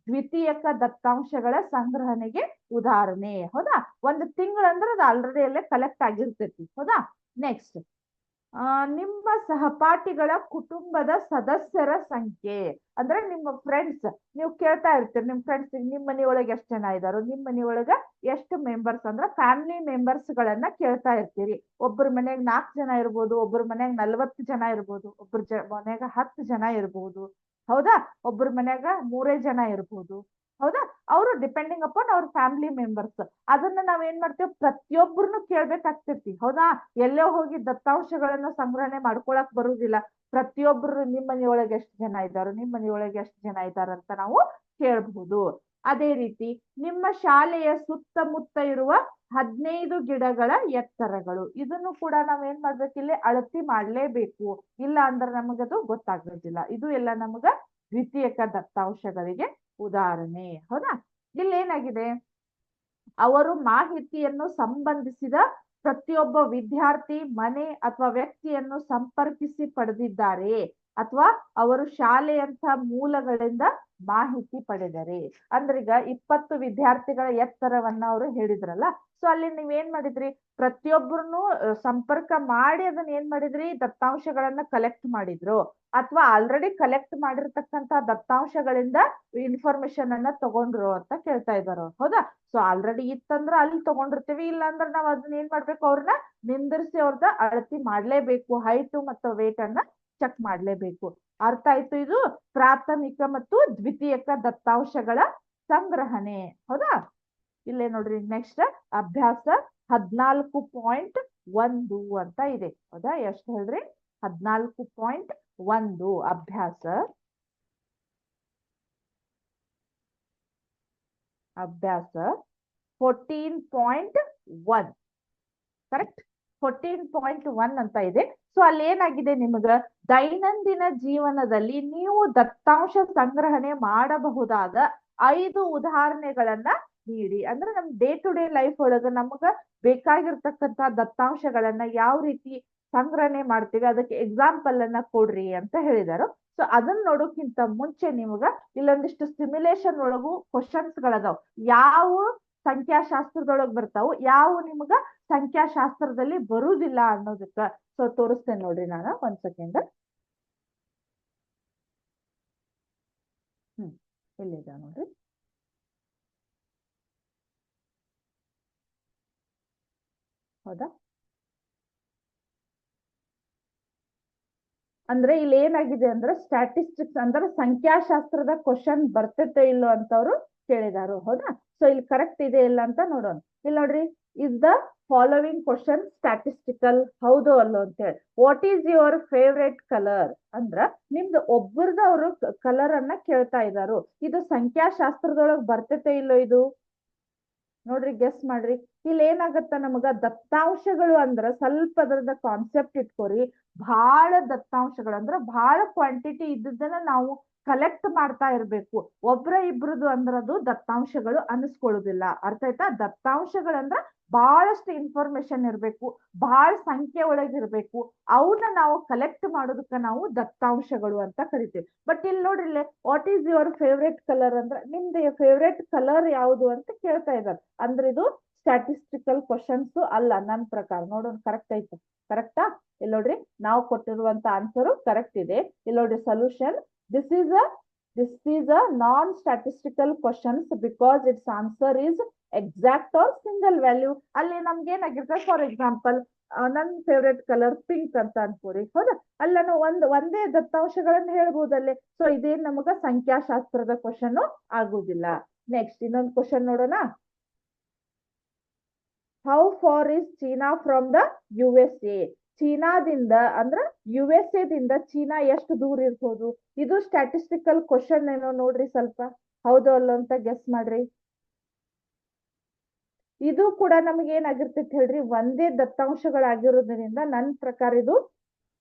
ದ್ವಿತೀಯಕ ದತ್ತಾಂಶಗಳ ಸಂಗ್ರಹಣೆಗೆ ಉದಾಹರಣೆ. ಹೌದಾ? 1 ತಿಂಗಳು ಅಂದ್ರೆ ಅದು ಆಲ್ರೆಡಿ ಅಲ್ಲೇ ಕಲೆಕ್ಟ್ ಆಗಿರ್ತೈತಿ. ಹೌದಾ? ನೆಕ್ಸ್ಟ್, ನಿಮ್ಮ ಸಹಪಾಠಿಗಳ ಕುಟುಂಬದ ಸದಸ್ಯರ ಸಂಖ್ಯೆ. ಅಂದ್ರೆ ನಿಮ್ಮ ಫ್ರೆಂಡ್ಸ್, ನೀವು ಕೇಳ್ತಾ ಇರ್ತೀರಿ ನಿಮ್ ಫ್ರೆಂಡ್ಸ್, ನಿಮ್ ಮನೆಯೊಳಗೆ ಎಷ್ಟು ಜನ ಇದಾರೋ, ನಿಮ್ ಮನೆಯೊಳಗ ಎಷ್ಟು ಮೆಂಬರ್ಸ್ ಅಂದ್ರ ಫ್ಯಾಮಿಲಿ ಮೆಂಬರ್ಸ್ ಗಳನ್ನ ಕೇಳ್ತಾ ಇರ್ತೀರಿ. ಒಬ್ಬರ ಮನೆಯಾಗ 4 ಜನ ಇರ್ಬೋದು, ಒಬ್ಬರ ಮನ್ಯಾಗ 40 ಜನ ಇರ್ಬೋದು, ಒಬ್ಬರ ಮನ್ಯಾಗ 10 ಜನ ಇರ್ಬೋದು. ಹೌದಾ? ಒಬ್ಬರ ಮನ್ಯಾಗ 3 ಜನ ಇರ್ಬೋದು. ಹೌದಾ? ಅವರು ಡಿಪೆಂಡಿಂಗ್ ಅಪಾನ್ ಅವ್ರ ಫ್ಯಾಮಿಲಿ ಮೆಂಬರ್ಸ್. ಅದನ್ನ ನಾವ್ ಏನ್ ಮಾಡ್ತೇವೆ, ಪ್ರತಿಯೊಬ್ಬರನ್ನು ಕೇಳ್ಬೇಕಾಗ್ತೈತಿ. ಹೌದಾ? ಎಲ್ಲೋ ಹೋಗಿ ದತ್ತಾಂಶಗಳನ್ನ ಸಂಗ್ರಹಣೆ ಮಾಡ್ಕೊಳಕ್ ಬರುದಿಲ್ಲ. ಪ್ರತಿಯೊಬ್ಬರು ನಿಮ್ ಮನೆಯೊಳಗೆ ಎಷ್ಟು ಜನ ಇದ್ದಾರೋ, ನಿಮ್ ಮನೆಯೊಳಗೆ ಎಷ್ಟು ಜನ ಇದ್ದಾರಂತ ನಾವು ಕೇಳಬಹುದು. ಅದೇ ರೀತಿ ನಿಮ್ಮ ಶಾಲೆಯ ಸುತ್ತಮುತ್ತ ಇರುವ 15 ಗಿಡಗಳ ಎತ್ತರಗಳು. ಇದನ್ನು ಕೂಡ ನಾವೇನ್ ಮಾಡ್ಬೇಕು, ಇಲ್ಲಿ ಅಳತಿ ಮಾಡ್ಲೇಬೇಕು, ಇಲ್ಲ ಅಂದ್ರೆ ನಮಗದು ಗೊತ್ತಾಗೋದಿಲ್ಲ. ಇದು ಎಲ್ಲ ನಮಗ ದ್ವಿತೀಯಕ ದತ್ತಾಂಶಗಳಿಗೆ ಉದಾಹರಣೆ. ಹೌದಾ? ಇಲ್ಲಿ ಏನಾಗಿದೆ, ಅವರು ಮಾಹಿತಿಯನ್ನು ಸಂಬಂಧಿಸಿದ ಪ್ರತಿಯೊಬ್ಬ ವಿದ್ಯಾರ್ಥಿ ಮನೆ ಅಥವಾ ವ್ಯಕ್ತಿಯನ್ನು ಸಂಪರ್ಕಿಸಿ ಪಡೆದಿದ್ದಾರೆ ಅಥವಾ ಅವರು ಶಾಲೆಯಂತ ಮೂಲಗಳಿಂದ ಮಾಹಿತಿ ಪಡೆದರೆ. ಅಂದ್ರೆ ಈಗ 20 ವಿದ್ಯಾರ್ಥಿಗಳ ಎತ್ತರವನ್ನ ಅವರು ಹೇಳಿದ್ರಲ್ಲ, ಸೊ ಅಲ್ಲಿ ನೀವೇನ್ ಮಾಡಿದ್ರಿ, ಪ್ರತಿಯೊಬ್ಬರನ್ನು ಸಂಪರ್ಕ ಮಾಡಿ ಅದನ್ನ ಏನ್ ಮಾಡಿದ್ರಿ, ದತ್ತಾಂಶಗಳನ್ನ ಕಲೆಕ್ಟ್ ಮಾಡಿದ್ರು, ಅಥವಾ ಆಲ್ರೆಡಿ ಕಲೆಕ್ಟ್ ಮಾಡಿರ್ತಕ್ಕಂತ ದತ್ತಾಂಶಗಳಿಂದ ಇನ್ಫಾರ್ಮೇಶನ್ ಅನ್ನ ತಗೊಂಡ್ರು ಅಂತ ಕೇಳ್ತಾ ಇದಾರೆ. ಹೌದಾ? ಸೊ ಆಲ್ರೆಡಿ ಇತ್ತಂದ್ರ ಅಲ್ಲಿ ತಗೊಂಡಿರ್ತೀವಿ, ಇಲ್ಲ ಅಂದ್ರೆ ನಾವ್ ಅದನ್ನ ಏನ್ ಮಾಡ್ಬೇಕು, ಅವ್ರನ್ನ ನಿಂದಿರ್ಸಿ ಅವ್ರದ ಅಳತಿ ಮಾಡ್ಲೇಬೇಕು, ಹೈಟ್ ಮತ್ತು ವೇಟ್ ಅನ್ನ ಚೆಕ್ ಮಾಡ್ಲೇಬೇಕು. ಅರ್ಥ ಆಯ್ತು? ಇದು ಪ್ರಾಥಮಿಕ ಮತ್ತು ದ್ವಿತೀಯಕ ದತ್ತಾಂಶಗಳ ಸಂಗ್ರಹಣೆ. ಹೌದಾ? ಇಲ್ಲೇ ನೋಡ್ರಿ, ನೆಕ್ಸ್ಟ್ ಅಭ್ಯಾಸ 14.1 ಅಂತ ಇದೆ. ಹೌದಾ? ಎಷ್ಟು ಹೇಳ್ರಿ? 14.1 ಅಭ್ಯಾಸ 14.1 ಕರೆಕ್ಟ್. 14.1 ಅಂತ ಇದೆ. ಸೊ ಅಲ್ಲಿ ಏನಾಗಿದೆ, ನಿಮಗ ದೈನಂದಿನ ಜೀವನದಲ್ಲಿ ನೀವು ದತ್ತಾಂಶ ಸಂಗ್ರಹಣೆ ಮಾಡಬಹುದಾದ 5 ಉದಾಹರಣೆಗಳನ್ನ ನೀಡಿ. ಅಂದ್ರೆ ನಮ್ ಡೇ ಟು ಡೇ ಲೈಫ್ ಒಳಗ ನಮಗ ಬೇಕಾಗಿರ್ತಕ್ಕಂತ ದತ್ತಾಂಶಗಳನ್ನ ಯಾವ ರೀತಿ ಸಂಗ್ರಹಣೆ ಮಾಡ್ತೀವಿ, ಅದಕ್ಕೆ ಎಕ್ಸಾಂಪಲ್ ಅನ್ನ ಕೊಡ್ರಿ ಅಂತ ಹೇಳಿದಾರು. ಸೊ ಅದನ್ನ ನೋಡೋಕ್ಕಿಂತ ಮುಂಚೆ ನಿಮಗ ಇಲ್ಲೊಂದಿಷ್ಟು ಸಿಮ್ಯುಲೇಷನ್ ಒಳಗು ಕ್ವಶನ್ಸ್ ಗಳದಾವ್. ಯಾವ ಸಂಖ್ಯಾಶಾಸ್ತ್ರದೊಳಗ್ ಬರ್ತಾವು, ಯಾವ ನಿಮಗ ಸಂಖ್ಯಾಶಾಸ್ತ್ರದಲ್ಲಿ ಬರುವುದಿಲ್ಲ ಅನ್ನೋದಕ್ಕ ಸೊ ತೋರಿಸ್ತೇನೆ ನೋಡ್ರಿ. ನಾನು ಒಂದ್ ಸೆಕೆಂಡ್. ಇಲ್ಲಿದೆ ನೋಡ್ರಿ. ಹೌದಾ? ಅಂದ್ರೆ ಇಲ್ಲಿ ಏನಾಗಿದೆ ಅಂದ್ರೆ ಸ್ಟ್ಯಾಟಿಸ್ಟಿಕ್ಸ್ ಅಂದ್ರೆ ಸಂಖ್ಯಾಶಾಸ್ತ್ರದ ಕ್ವಶನ್ ಬರ್ತೈತೆ ಇಲ್ಲೋ ಅಂತವ್ರು ಕೇಳಿದಾರು. ಹೌದಾ? ಸೊ ಇಲ್ಲಿ ಕರೆಕ್ಟ್ ಇದೆ ಇಲ್ಲ ಅಂತ ನೋಡೋಣ. ಇಲ್ಲಿ ನೋಡ್ರಿ, is the following question statistical, ಹೌದು ಅಲ್ಲೋ ಅಂತ ಹೇಳಿ. What is your favourite colour ಅಂದ್ರ ನಿಮ್ದು ಒಬ್ಬರದ ಅವರು ಕಲರ್ ಅನ್ನ ಕೇಳ್ತಾ ಇದಾರು. ಇದು ಸಂಖ್ಯಾಶಾಸ್ತ್ರದೊಳಗ್ ಬರ್ತೈತೆ ಇಲ್ಲೋ ಇದು ನೋಡ್ರಿ, ಗೆಸ್ ಮಾಡ್ರಿ. ಇಲ್ಲಿ ಏನಾಗತ್ತ, ನಮಗ ದತ್ತಾಂಶಗಳು ಅಂದ್ರ ಸ್ವಲ್ಪ ಅದರದ ಕಾನ್ಸೆಪ್ಟ್ ಇಟ್ಕೋರಿ. ಬಹಳ ದತ್ತಾಂಶಗಳು ಅಂದ್ರ ಬಹಳ ಕ್ವಾಂಟಿಟಿ ಇದ್ದದನ್ನ ನಾವು ಕಲೆಕ್ಟ್ ಮಾಡ್ತಾ ಇರ್ಬೇಕು. ಒಬ್ರ ಇಬ್ರದು ಅಂದ್ರದು ದತ್ತಾಂಶಗಳು ಅನಿಸ್ಕೊಳ್ಳುದಿಲ್ಲ. ಅರ್ಥ ಆಯ್ತಾ? ದತ್ತಾಂಶಗಳಂದ್ರ ಬಹಳಷ್ಟು ಇನ್ಫಾರ್ಮೇಶನ್ ಇರ್ಬೇಕು, ಬಹಳ ಸಂಖ್ಯೆ ಒಳಗಿರ್ಬೇಕು. ಅವನ್ನ ನಾವು ಕಲೆಕ್ಟ್ ಮಾಡೋದಕ್ಕ ನಾವು ದತ್ತಾಂಶಗಳು ಅಂತ ಕರಿತೀವಿ. ಬಟ್ ಇಲ್ಲಿ ನೋಡ್ರಿ, what is your favourite colour ಅಂದ್ರ ನಿಮ್ದು ಫೇವ್ರೆಟ್ ಕಲರ್ ಯಾವುದು ಅಂತ ಕೇಳ್ತಾ ಇದ್ದಾರೆ. ಅಂದ್ರೆ ಇದು ಸ್ಟ್ಯಾಟಿಸ್ಟಿಕಲ್ ಕ್ವಶನ್ಸ್ ಅಲ್ಲ ನನ್ನ ಪ್ರಕಾರ. ನೋಡೋಣ ಕರೆಕ್ಟ್ ಐತೆ, ಕರೆಕ್ಟಾ? ಇಲ್ಲಿ ನೋಡ್ರಿ, ನಾವು ಕೊಟ್ಟಿರುವಂತ ಆನ್ಸರ್ ಕರೆಕ್ಟ್ ಇದೆ. ಇಲ್ಲಿ ನೋಡ್ರಿ solution, this is a non-statistical questions because its answer is exact or single value. ಅಲ್ಲಿ ನಮ್ಗೆ ಏನಾಗಿರ್ತದೆ, ಫಾರ್ ಎಕ್ಸಾಂಪಲ್ ನನ್ ಫೇವ್ರೆಟ್ ಕಲರ್ ಪಿಂಕ್ ಅಂತ ಅನ್ಕೋರಿ. ಹೌದಾ? ಅಲ್ಲ ನಾವು ಒಂದೇ ದತ್ತಾಂಶಗಳನ್ನ ಹೇಳ್ಬೋದಲ್ಲೇ. ಸೊ ಇದೇನ್ ನಮಗ ಸಂಖ್ಯಾಶಾಸ್ತ್ರದ ಕ್ವಶನ್ ಆಗುದಿಲ್ಲ. ನೆಕ್ಸ್ಟ್ ಇನ್ನೊಂದು ಕ್ವಶನ್ ನೋಡೋಣ. How far is China from the USA? ಚೀನಾದಿಂದ ಅಂದ್ರ USA ದಿಂದ ಚೀನಾ ಎಷ್ಟು ದೂರ ಇರ್ಬೋದು? ಇದು ಸ್ಟ್ಯಾಟಿಸ್ಟಿಕಲ್ ಕ್ವಶನ್ ಏನೋ ನೋಡ್ರಿ, ಸ್ವಲ್ಪ ಹೌದು ಅಲ್ಲೋ ಅಂತ ಗೆಸ್ ಮಾಡ್ರಿ. ಇದು ಕೂಡ ನಮ್ಗೆ ಏನಾಗಿರ್ತೈತಿ ಹೇಳ್ರಿ, ಒಂದೇ ದತ್ತಾಂಶಗಳಾಗಿರೋದ್ರಿಂದ ನನ್ನ ಪ್ರಕಾರ ಇದು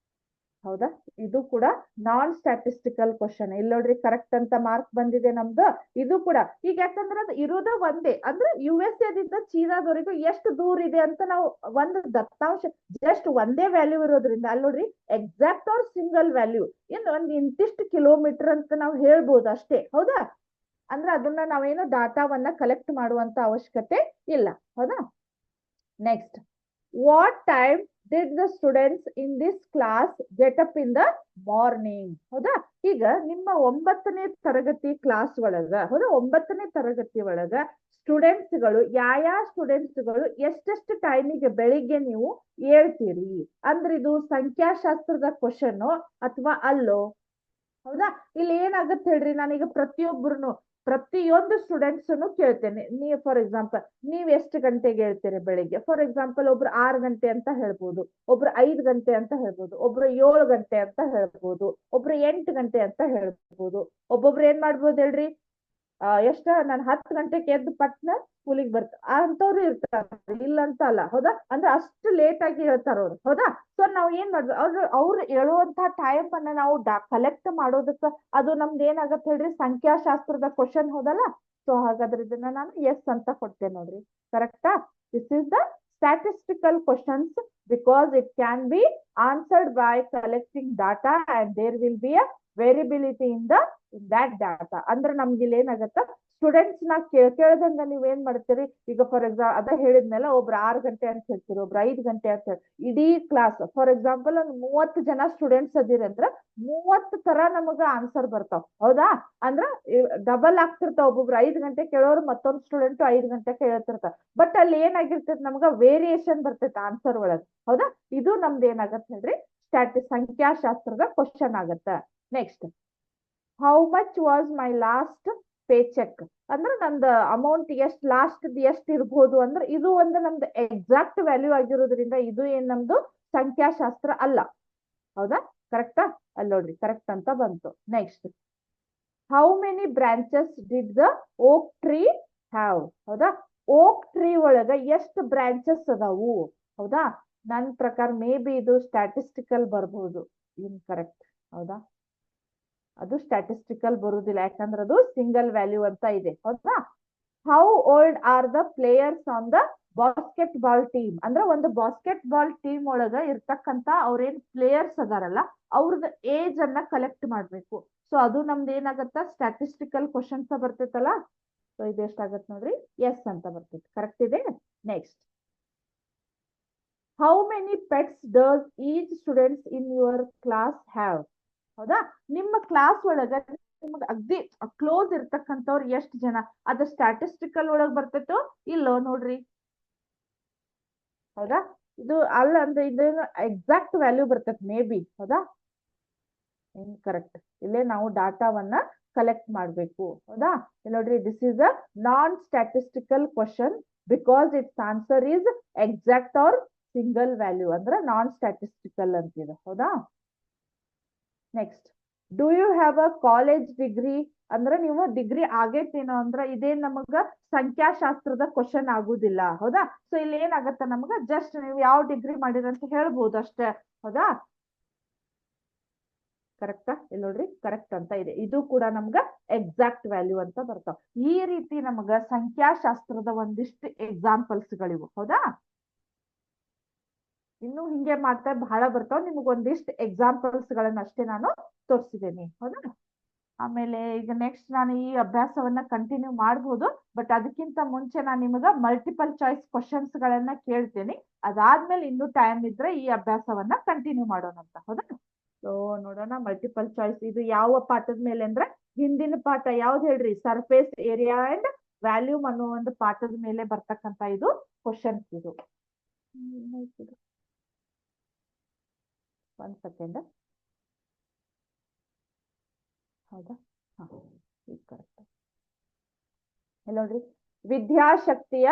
ಹೌದಾ, ಇದು ಕೂಡ ನಾನ್ ಸ್ಟ್ಯಾಟಿಸ್ಟಿಕಲ್ ಕ್ವಶನ್. ಇಲ್ಲಿ ನೋಡ್ರಿ ಕರೆಕ್ಟ್ ಅಂತ ಮಾರ್ಕ್ ಬಂದಿದೆ ನಮ್ದು. ಇದು ಕೂಡ ಈಗ ಯಾಕಂದ್ರೆ ಅದು ಇರೋದ ಒಂದೇ, ಅಂದ್ರೆ USA ದಿಂದ ಚೀನಾದವರೆಗೂ ಎಷ್ಟು ದೂರ ಇದೆ ಅಂತ ನಾವು ಒಂದು ದತ್ತಾಂಶ ಜಸ್ಟ್ ಒಂದೇ ವ್ಯಾಲ್ಯೂ ಇರೋದ್ರಿಂದ ಅಲ್ಲಿ ನೋಡ್ರಿ ಎಕ್ಸಾಕ್ಟ್ ಆರ್ ಸಿಂಗಲ್ ವ್ಯಾಲ್ಯೂ ಇನ್ನು ಒಂದ್ ಇಂತಿಷ್ಟು ಕಿಲೋಮೀಟರ್ ಅಂತ ನಾವು ಹೇಳ್ಬೋದು ಅಷ್ಟೇ. ಹೌದಾ? ಅಂದ್ರೆ ಅದನ್ನ ನಾವೇನು ಡಾಟಾವನ್ನ ಕಲೆಕ್ಟ್ ಮಾಡುವಂತ ಅವಶ್ಯಕತೆ ಇಲ್ಲ. ಹೌದಾ? Next, what time did the students in this class get up in the morning? ಹೌದಾ? ಈಗ ನಿಮ್ಮ 9ನೇ ತರಗತಿ ಕ್ಲಾಸ್ ಒಳಗ, ಹೌದಾ, 9ನೇ ತರಗತಿ ಒಳಗ ಸ್ಟೂಡೆಂಟ್ಸ್ಗಳು ಯಾವ ಸ್ಟೂಡೆಂಟ್ಸ್ಗಳು ಎಷ್ಟೆಷ್ಟು ಟೈಮಿಗೆ ಬೆಳಿಗ್ಗೆ ನೀವು ಹೇಳ್ತೀರಿ? ಅಂದ್ರೆ ಇದು ಸಂಖ್ಯಾಶಾಸ್ತ್ರದ ಕ್ವಶನ್ ಅಥವಾ ಅಲ್ಲೋ? ಹೌದಾ? ಇಲ್ಲಿ ಏನಾಗತ್ತೆ ಹೇಳ್ರಿ, ನಾನೀಗ ಪ್ರತಿಯೊಂದು ಸ್ಟೂಡೆಂಟ್ಸ್ ಕೇಳ್ತೇನೆ. ನೀವು ಫಾರ್ ಎಕ್ಸಾಂಪಲ್ ನೀವ್ ಎಷ್ಟು ಗಂಟೆಗೆ ಹೇಳ್ತೀರಿ ಬೆಳಿಗ್ಗೆ? ಫಾರ್ ಎಕ್ಸಾಂಪಲ್ ಒಬ್ರು 6 ಗಂಟೆ ಅಂತ ಹೇಳ್ಬೋದು, ಒಬ್ರು 5 ಗಂಟೆ ಅಂತ ಹೇಳ್ಬೋದು, ಒಬ್ರು 7 ಗಂಟೆ ಅಂತ ಹೇಳ್ಬೋದು, ಒಬ್ರು 8 ಗಂಟೆ ಅಂತ ಹೇಳ್ಬೋದು. ಒಬ್ಬೊಬ್ರು ಏನ್ ಮಾಡ್ಬೋದು ಹೇಳ್ರಿ, ಎಷ್ಟ ನಾನು 10 ಗಂಟೆಗೆ ಎದ್ದು ಪಟ್ನ ಸ್ಕೂಲಿಗೆ ಅಂತವ್ರು ಇರ್ತಾರೆ, ಇಲ್ಲ ಅಂತ ಅಲ್ಲ. ಹೌದಾ? ಅಂದ್ರೆ ಅಷ್ಟು ಲೇಟ್ ಆಗಿ ಹೇಳ್ತಾರ ಅವ್ರು. ಹೌದಾ? ಸೊ ನಾವ್ ಏನ್ ಮಾಡ್ಬೇಕು, ಅವ್ರು ಹೇಳುವಂತಹ ಟೈಮ್ ಅನ್ನ ನಾವು ಕಲೆಕ್ಟ್ ಮಾಡೋದಕ್ಕ ಅದು ನಮ್ದು ಏನಾಗತ್ತೆ ಹೇಳ್ರಿ, ಸಂಖ್ಯಾಶಾಸ್ತ್ರದ ಕ್ವಶನ್. ಹೌದಲ್ಲ? ಸೊ ಹಾಗಾದ್ರೆ ಇದನ್ನ ನಾನು ಎಸ್ ಅಂತ ಕೊಡ್ತೇನೆ ನೋಡ್ರಿ. ಕರೆಕ್ಟಾ? This is the statistical questions because it can be answered by collecting data and there will be a variability in that data. ಅಂದ್ರೆ ನಮ್ಗೆ ಇಲ್ಲಿ ಏನಾಗತ್ತ, ಸ್ಟೂಡೆಂಟ್ಸ್ ನ ಕೇಳ್ದಂಗ ನೀವ್ ಏನ್ ಮಾಡ್ತೀರಿ, ಈಗ ಫಾರ್ ಎಕ್ಸಾಂಪಲ್ ಅದ ಹೇಳಿದ್ಮೇಲೆ ಒಬ್ರು 6 ಗಂಟೆ ಅಂತ ಹೇಳ್ತೀರಿ, ಒಬ್ರು 5 ಗಂಟೆ ಅಂತ ಹೇಳಿ, ಇಡೀ ಕ್ಲಾಸ್ ಫಾರ್ ಎಕ್ಸಾಂಪಲ್ ಒಂದು 30 ಜನ ಸ್ಟೂಡೆಂಟ್ಸ್ ಅದಿರಿ ಅಂದ್ರ 30 ತರ ನಮಗ ಆನ್ಸರ್ ಬರ್ತಾವ್. ಹೌದಾ? ಅಂದ್ರ ಡಬಲ್ ಆಗ್ತಿರ್ತಾವ. ಒಬ್ಬೊಬ್ರು 5 ಗಂಟೆ ಕೇಳೋರು ಮತ್ತೊಂದು ಸ್ಟೂಡೆಂಟ್ 5 ಗಂಟೆ ಕೇಳ್ತಿರ್ತಾರ. ಬಟ್ ಅಲ್ಲಿ ಏನಾಗಿರ್ತೈತಿ, ನಮ್ಗ ವೇರಿಯೇಷನ್ ಬರ್ತೈತೆ ಆನ್ಸರ್ ಒಳಗ್. ಹೌದಾ? ಇದು ನಮ್ದು ಏನಾಗತ್ತೆ ಹೇಳ್ರಿ, ಸಂಖ್ಯಾಶಾಸ್ತ್ರದ ಕ್ವಶನ್ ಆಗತ್ತ. Next, how much was my last pay check ಅಂದ್ರೆ ನಂದು ಅಮೌಂಟ್ ಲಾಸ್ಟ್ ಎಷ್ಟ್ ಇರ್ಬೋದು ಅಂದ್ರೆ ಇದು ಒಂದು ನಮ್ದು ಎಕ್ಸಾಕ್ಟ್ ವ್ಯಾಲ್ಯೂ ಆಗಿರೋದ್ರಿಂದ ಇದು ಏನ್ ನಮ್ದು ಸಂಖ್ಯಾಶಾಸ್ತ್ರ ಅಲ್ಲ. ಹೌದಾ? ಕರೆಕ್ಟಾ? ಅಲ್ಲಿ ನೋಡ್ರಿ ಕರೆಕ್ಟ್ ಅಂತ ಬಂತು. Next, how many branches did the oak tree have? ಹೌದಾ? ಓಕ್ ಟ್ರೀ ಒಳಗ ಎಷ್ಟು ಬ್ರಾಂಚಸ್ ಅದಾವು? ಹೌದಾ? ನನ್ ಪ್ರಕಾರ ಮೇ ಬಿ ಇದು ಸ್ಟ್ಯಾಟಿಸ್ಟಿಕಲ್ ಬರ್ಬೋದು. ಇನ್ಕರೆಕ್ಟ್. ಹೌದಾ? ಅದು ಸ್ಟ್ಯಾಟಿಸ್ಟಿಕಲ್ ಬರುದಿಲ್ಲ, ಯಾಕಂದ್ರೆ ಅದು ಸಿಂಗಲ್ ವ್ಯಾಲ್ಯೂ ಅಂತ ಇದೆ. ಹೌದಾ? How old are the players on the basket ball team ಅಂದ್ರೆ ಒಂದು ಬಾಸ್ಕೆಟ್ ಬಾಲ್ ಟೀಮ್ ಒಳಗ ಇರ್ತಕ್ಕಂತ ಅವ್ರೇನ್ ಪ್ಲೇಯರ್ಸ್ ಅದಾರಲ್ಲ ಅವ್ರದ್ದು ಏಜ್ ಅನ್ನ ಕಲೆಕ್ಟ್ ಮಾಡ್ಬೇಕು. ಸೊ ಅದು ನಮ್ದು ಏನಾಗತ್ತ, ಸ್ಟ್ಯಾಟಿಸ್ಟಿಕಲ್ ಕ್ವಶನ್ಸ್ ಬರ್ತೈತಲ್ಲ. ಸೊ ಇದು ಎಷ್ಟಾಗತ್ತೆ ನೋಡ್ರಿ, ಎಸ್ ಅಂತ ಬರ್ತೈತಿ. ಕರೆಕ್ಟ್ ಇದೆ. Next, how many pets does each students in your class have? ಹೌದಾ? ನಿಮ್ಮ ಕ್ಲಾಸ್ ಒಳಗ ನಿಮಗ್ ಅಗ್ದಿ ಕ್ಲೋಸ್ ಇರ್ತಕ್ಕಂಥವ್ರು ಎಷ್ಟು ಜನ? ಅದು ಸ್ಟ್ಯಾಟಿಸ್ಟಿಕಲ್ ಒಳಗ್ ಬರ್ತೈತೋ ಇಲ್ಲೋ ನೋಡ್ರಿ. ಹೌದಾ? ಇದು ಅಲ್ಲ ಅಂದ್ರೆ ಇದು ಎಕ್ಸಾಕ್ಟ್ ವ್ಯಾಲ್ಯೂ ಬರ್ತೈತೆ ಮೇ ಬಿ. ಹೌದಾ? ಇನ್ಕರೆಕ್ಟ್. ಇಲ್ಲೇ ನಾವು ಡಾಟಾವನ್ನ ಕಲೆಕ್ಟ್ ಮಾಡ್ಬೇಕು. ಹೌದಾ? ನೋಡ್ರಿ, this is a non statistical question because its answer is exact or single value ಅಂದ್ರೆ ನಾನ್ ಸ್ಟ್ಯಾಟಿಸ್ಟಿಕಲ್ ಅಂತಿದೆ. ಹೌದಾ? Next, do you have a college degree ಅಂದ್ರೆ ನೀವು ಡಿಗ್ರಿ ಆಗೈತೇನೋ ಅಂದ್ರೆ ಇದೇನ್ ನಮಗ ಸಂಖ್ಯಾಶಾಸ್ತ್ರದ ಕ್ವಶನ್ ಆಗುದಿಲ್ಲ. ಹೌದಾ? ಸೊ ಇಲ್ಲಿ ಏನಾಗತ್ತ, ನಮಗ ಜಸ್ಟ್ ನೀವು ಯಾವ ಡಿಗ್ರಿ ಮಾಡಿರಂತ ಹೇಳ್ಬೋದು ಅಷ್ಟೇ. ಹೌದಾ? ಕರೆಕ್ಟಾ? ಇಲ್ಲಿ ನೋಡ್ರಿ ಕರೆಕ್ಟ್ ಅಂತ ಇದೆ. ಇದು ಕೂಡ ನಮ್ಗ ಎಕ್ಸಾಕ್ಟ್ ವ್ಯಾಲ್ಯೂ ಅಂತ ಬರ್ತಾವ. ಈ ರೀತಿ ನಮಗ ಸಂಖ್ಯಾಶಾಸ್ತ್ರದ ಒಂದಿಷ್ಟು ಎಕ್ಸಾಂಪಲ್ಸ್ ಗಳಿವು. ಹೌದಾ? ಇನ್ನು ಹಿಂಗೆ ಮಾಡ್ತಾ ಬಹಳ ಬರ್ತಾವ. ನಿಮ್ಗೆ ಒಂದಿಷ್ಟು ಎಕ್ಸಾಂಪಲ್ಸ್ ಗಳನ್ನ ಅಷ್ಟೇ ನಾನು ತೋರಿಸಿದ್ದೇನೆ. ಹೌದಾ? ಆಮೇಲೆ ಈಗ ನೆಕ್ಸ್ಟ್ ನಾನು ಈ ಅಭ್ಯಾಸವನ್ನ ಕಂಟಿನ್ಯೂ ಮಾಡಬಹುದು. ಬಟ್ ಅದಕ್ಕಿಂತ ಮುಂಚೆ ನಾನು ನಿಮಗ ಮಲ್ಟಿಪಲ್ ಚಾಯ್ಸ್ ಕ್ವಶನ್ಸ್ ಗಳನ್ನ ಕೇಳ್ತೇನೆ. ಅದಾದ್ಮೇಲೆ ಇನ್ನೂ ಟೈಮ್ ಇದ್ರೆ ಈ ಅಭ್ಯಾಸವನ್ನ ಕಂಟಿನ್ಯೂ ಮಾಡೋಣ ಅಂತ. ಹೌದಾ? ಸೊ ನೋಡೋಣ, ಮಲ್ಟಿಪಲ್ ಚಾಯ್ಸ್ ಇದು ಯಾವ ಪಾಠದ ಮೇಲೆ ಅಂದ್ರೆ ಹಿಂದಿನ ಪಾಠ ಯಾವ್ದು ಹೇಳ್ರಿ, ಸರ್ಫೇಸ್ ಏರಿಯಾ ಅಂಡ್ ವ್ಯಾಲ್ಯೂಮ್ ಅನ್ನೋ ಒಂದು ಪಾಠದ ಮೇಲೆ ಬರ್ತಕ್ಕಂತ ಇದು ಕ್ವಶನ್ಸ್ ಇದು. ಒಂದ್ ಸೆಕೆಂಡ್. ಹೌದಾ? ಈಗ ಕರೆಕ್ಟ್. ನೋಡ್ರಿ, ವಿದ್ಯಾಶಕ್ತಿಯ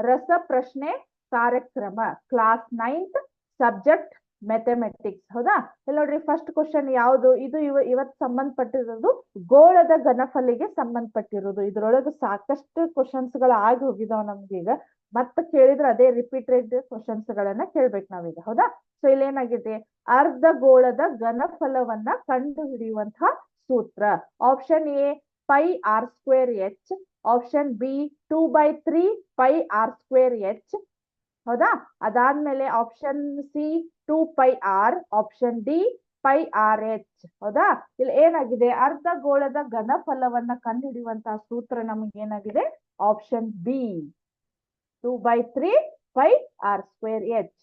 ರಸ ಪ್ರಶ್ನೆ ಕಾರ್ಯಕ್ರಮ ಕ್ಲಾಸ್ 9th ಸಬ್ಜೆಕ್ಟ್ ಮ್ಯಾಥಮೆಟಿಕ್ಸ್. ಹೌದಾ? ನೋಡ್ರಿ, ಫಸ್ಟ್ ಕ್ವಶನ್ ಯಾವುದು ಇದು? ಇವತ್ತು ಸಂಬಂಧಪಟ್ಟಿರೋದು ಗೋಳದ ಘನಫಲಿಗೆ ಸಂಬಂಧಪಟ್ಟಿರೋದು. ಇದ್ರೊಳಗೆ ಸಾಕಷ್ಟು ಕ್ವಶನ್ಸ್ ಗಳು ಆಗಿ ಹೋಗಿದಾವ ನಮ್ಗೀಗ. ಮತ್ತೆ ಕೇಳಿದ್ರೆ ಅದೇ ರಿಪೀಟೆಡ್ ಕ್ವಶನ್ಸ್ ಗಳನ್ನ ಕೇಳ್ಬೇಕು ನಾವೀಗ. ಹೌದಾ? ಸೊ ಇಲ್ಲಿ ಏನಾಗಿದೆ, ಅರ್ಧ ಗೋಳದ ಘನಫಲವನ್ನ ಕಂಡು ಹಿಡಿಯುವಂತಹ ಸೂತ್ರ. Option A pi R square h, option B 2/3 pi R square h. ಹೌದಾ? ಅದಾದ್ಮೇಲೆ option C 2 pi R, option D pi R H. ಹೌದಾ? ಇಲ್ಲಿ ಏನಾಗಿದೆ, ಅರ್ಧ ಗೋಳದ ಘನಫಲವನ್ನ ಕಂಡುಹಿಡಿಯುವಂತಹ ಸೂತ್ರ ನಮಗೆ ಏನಾಗಿದೆ, option B 2/3 pi R square h.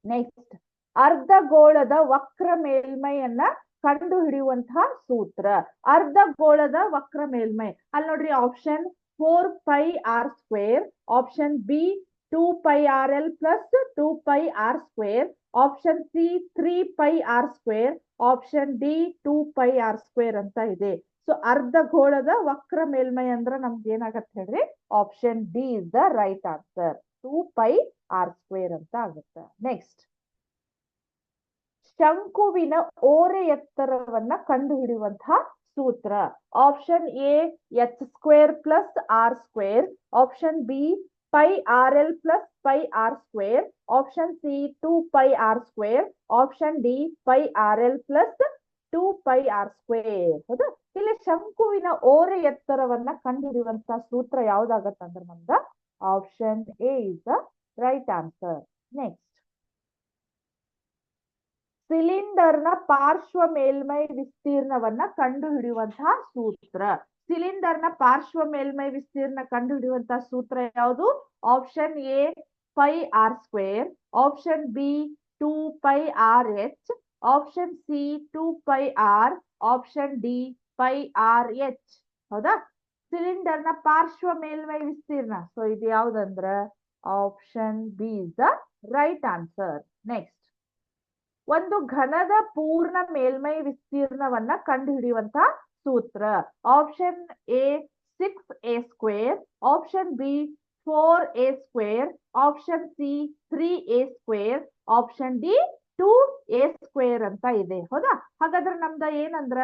Next, ಅರ್ಧ ಗೋಳದ ವಕ್ರ ಮೇಲ್ಮೈಯನ್ನ ಕಂಡು ಹಿಡಿಯುವಂತಹ ಸೂತ್ರ. ಅರ್ಧ ಗೋಳದ ವಕ್ರ ಮೇಲ್ಮೈ ಅಲ್ಲಿ ನೋಡ್ರಿ, option 4 pi R square, option B 2 pi r l plus 2 pi R square, option C 3 pi R square, option D 2 pi R square ಅಂತ ಇದೆ. ಸೊ ಅರ್ಧ ಗೋಳದ ವಕ್ರ ಮೇಲ್ಮೈ ಅಂದ್ರೆ ನಮ್ಗೆ ಏನಾಗತ್ತೆ ಹೇಳ್ರಿ, option D is the right answer. 2 pi R square ಅಂತ ಆಗುತ್ತೆ. ನೆಕ್ಸ್ಟ್, ಶಂಕುವಿನ ಓರೆ ಎತ್ತರವನ್ನ ಕಂಡು ಹಿಡಿಯುವಂತಹ ಸೂತ್ರ. Option A h square plus r square, option B pi r l plus pi R square, option C 2 pi R square, option D pi r l plus 2 pi R square. ಹೌದಾ? ಇಲ್ಲಿ ಶಂಕುವಿನ ಓರೆ ಎತ್ತರವನ್ನ ಕಂಡುಹಿಡಿಯುವಂತ ಸೂತ್ರ ಯಾವ್ದಾಗತ್ತಂದ್ರೆ ನಮ್ದ option A is the right answer. Next, cylinder ನ ಪಾರ್ಶ್ವ ಮೇಲ್ಮೈ ವಿಸ್ತೀರ್ಣವನ್ನ ಕಂಡುಹಿಡಿಯುವಂತಹ ಸೂತ್ರ. ಸಿಲಿಂಡರ್ ನ ಪಾರ್ಶ್ವ ಮೇಲ್ಮೈ ವಿಸ್ತೀರ್ಣ ಕಂಡುಹಿಡಿಯುವಂತಹ ಸೂತ್ರ ಯಾವುದು? Option A pi R square, option B 2 pi R H, option C 2 pi R, option D pi R H. ಹೌದಾ? ಸಿಲಿಂಡರ್ ನ ಪಾರ್ಶ್ವ ಮೇಲ್ಮೈ ವಿಸ್ತೀರ್ಣ. ಸೊ ಇದು ಯಾವ್ದಂದ್ರ option B is the right answer. Next, ಒಂದು ಘನದ ಪೂರ್ಣ ಮೇಲ್ಮೈ ವಿಸ್ತೀರ್ಣವನ್ನ ಕಂಡುಹಿಡಿಯುವಂತ ಸೂತ್ರ. Option A 6a square, option B 4a square, option C 3a square, option D 2a square ಅಂತ ಇದೆ. ಹೌದಾ? ಹಾಗಾದ್ರೆ ನಮ್ದ ಏನಂದ್ರ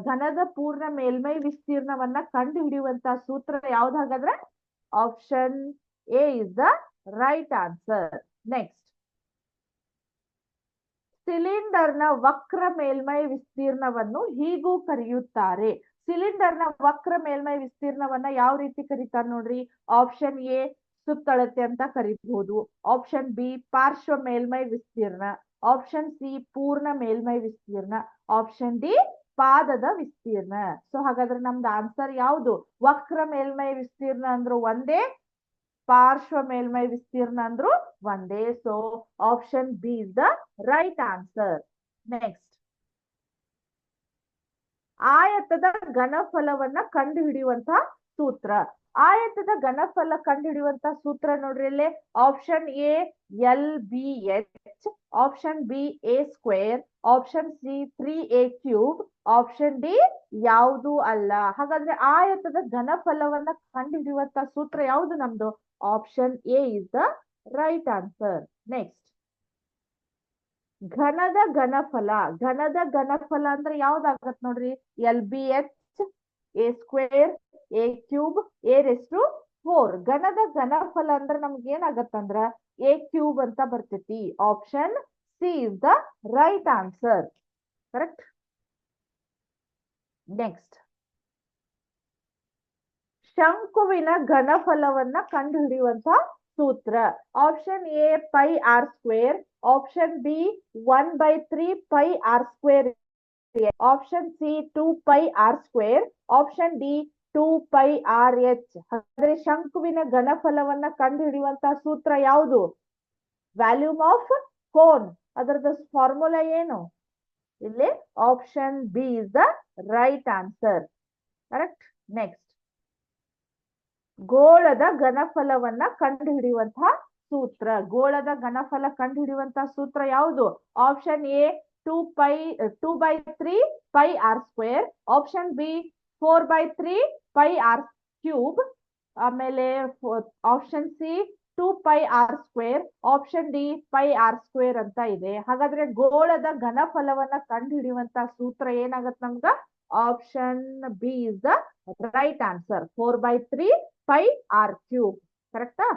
ಘನದ ಪೂರ್ಣ ಮೇಲ್ಮೈ ವಿಸ್ತೀರ್ಣವನ್ನ ಕಂಡು ಹಿಡಿಯುವಂತ ಸೂತ್ರ ಯಾವ್ದು? ಹಾಗಾದ್ರೆ option A is the right answer. Next, cylinder ನ ವಕ್ರ ಮೇಲ್ಮೈ ವಿಸ್ತೀರ್ಣವನ್ನು ಹೀಗೂ ಕರೆಯುತ್ತಾರೆ. ಸಿಲಿಂಡರ್ ನ ವಕ್ರ ಮೇಲ್ಮೈ ವಿಸ್ತೀರ್ಣವನ್ನ ಯಾವ ರೀತಿ ಕರೀತಾರೆ ನೋಡ್ರಿ? ಆಪ್ಷನ್ ಎ ಸುತ್ತಳತೆ ಅಂತ ಕರೀಬಹುದು, ಆಪ್ಷನ್ ಬಿ ಪಾರ್ಶ್ವ ಮೇಲ್ಮೈ ವಿಸ್ತೀರ್ಣ, ಆಪ್ಷನ್ ಸಿ ಪೂರ್ಣ ಮೇಲ್ಮೈ ವಿಸ್ತೀರ್ಣ, ಆಪ್ಷನ್ ಡಿ ಪಾದದ ವಿಸ್ತೀರ್ಣ. ಸೊ ಹಾಗಾದ್ರೆ ನಮ್ದು ಆನ್ಸರ್ ಯಾವುದು? ವಕ್ರ ಮೇಲ್ಮೈ ವಿಸ್ತೀರ್ಣ ಅಂದ್ರು ಒಂದೇ, ಪಾರ್ಶ್ವ ಮೇಲ್ಮೈ ವಿಸ್ತೀರ್ಣ ಅಂದ್ರು ಒಂದೇ. So option B is the right answer. Next, ಆಯತದ ಘನಫಲವನ್ನ ಕಂಡುಹಿಡಿಯುವಂತ ಸೂತ್ರ. ಆಯತದ ಘನಫಲ ಕಂಡುಹಿಡಿಯುವಂತ ಸೂತ್ರ ನೋಡ್ರಿ ಇಲ್ಲಿ. Option A L B H, option B A square, option C 3a cube, option D ಯಾವುದು ಅಲ್ಲ. ಹಾಗಾದ್ರೆ ಆಯತದ ಘನಫಲವನ್ನ ಕಂಡುಹಿಡಿಯುವಂತ ಸೂತ್ರ ಯಾವುದು ನಮ್ದು? Option A is the right answer. Next, ಘನದ ಘನಫಲ. ಘನದ ಘನಫಲ ಅಂದ್ರೆ ಯಾವ್ದಾಗತ್ ನೋಡ್ರಿ? L B H A square A cube A raise to 4. ಘನದ ಘನಫಲ ಅಂದ್ರೆ ನಮ್ಗೆ ಏನಾಗತ್ತಂದ್ರ ಎ ಕ್ಯೂಬ್ ಅಂತ ಬರ್ತೈತಿ. Option C is the right answer. Correct. Next, ಶಂಕುವಿನ ಘನಫಲವನ್ನ ಕಂಡುಹಿಡಿಯುವಂತ ಸೂತ್ರ. Option A pi R square, option B 1/3 pi R square, option C 2 pi R square, option D 2 pi R H. ಹಾಗಾದ್ರೆ ಶಂಕುವಿನ ಘನಫಲವನ್ನ ಕಂಡುಹಿಡಿಯುವಂತ ಸೂತ್ರ ಯಾವುದು? Volume of cone. ಅದರದ ಫಾರ್ಮುಲಾ ಏನು? ಇಲ್ಲಿ option B is the right answer. Correct. Next, ಗೋಳದ ಘನಫಲವನ್ನ ಕಂಡುಹಿಡಿಯುವಂತಹ ಸೂತ್ರ. ಗೋಳದ ಘನಫಲ ಕಂಡುಹಿಡಿಯುವಂತಹ ಸೂತ್ರ ಯಾವುದು? Option A 2/3 pi R square, option B 4/3 pi R cube, ಆಮೇಲೆ option C 2 pi R square, option D pi R square ಅಂತ ಇದೆ. ಹಾಗಾದ್ರೆ ಗೋಳದ ಘನಫಲವನ್ನ ಕಂಡುಹಿಡಿಯುವಂತ ಸೂತ್ರ ಏನಾಗತ್ತೆ ನಮ್ಗ? Option B is the right answer. 4/3 pi R cube. ಕರೆಕ್ಟಾ?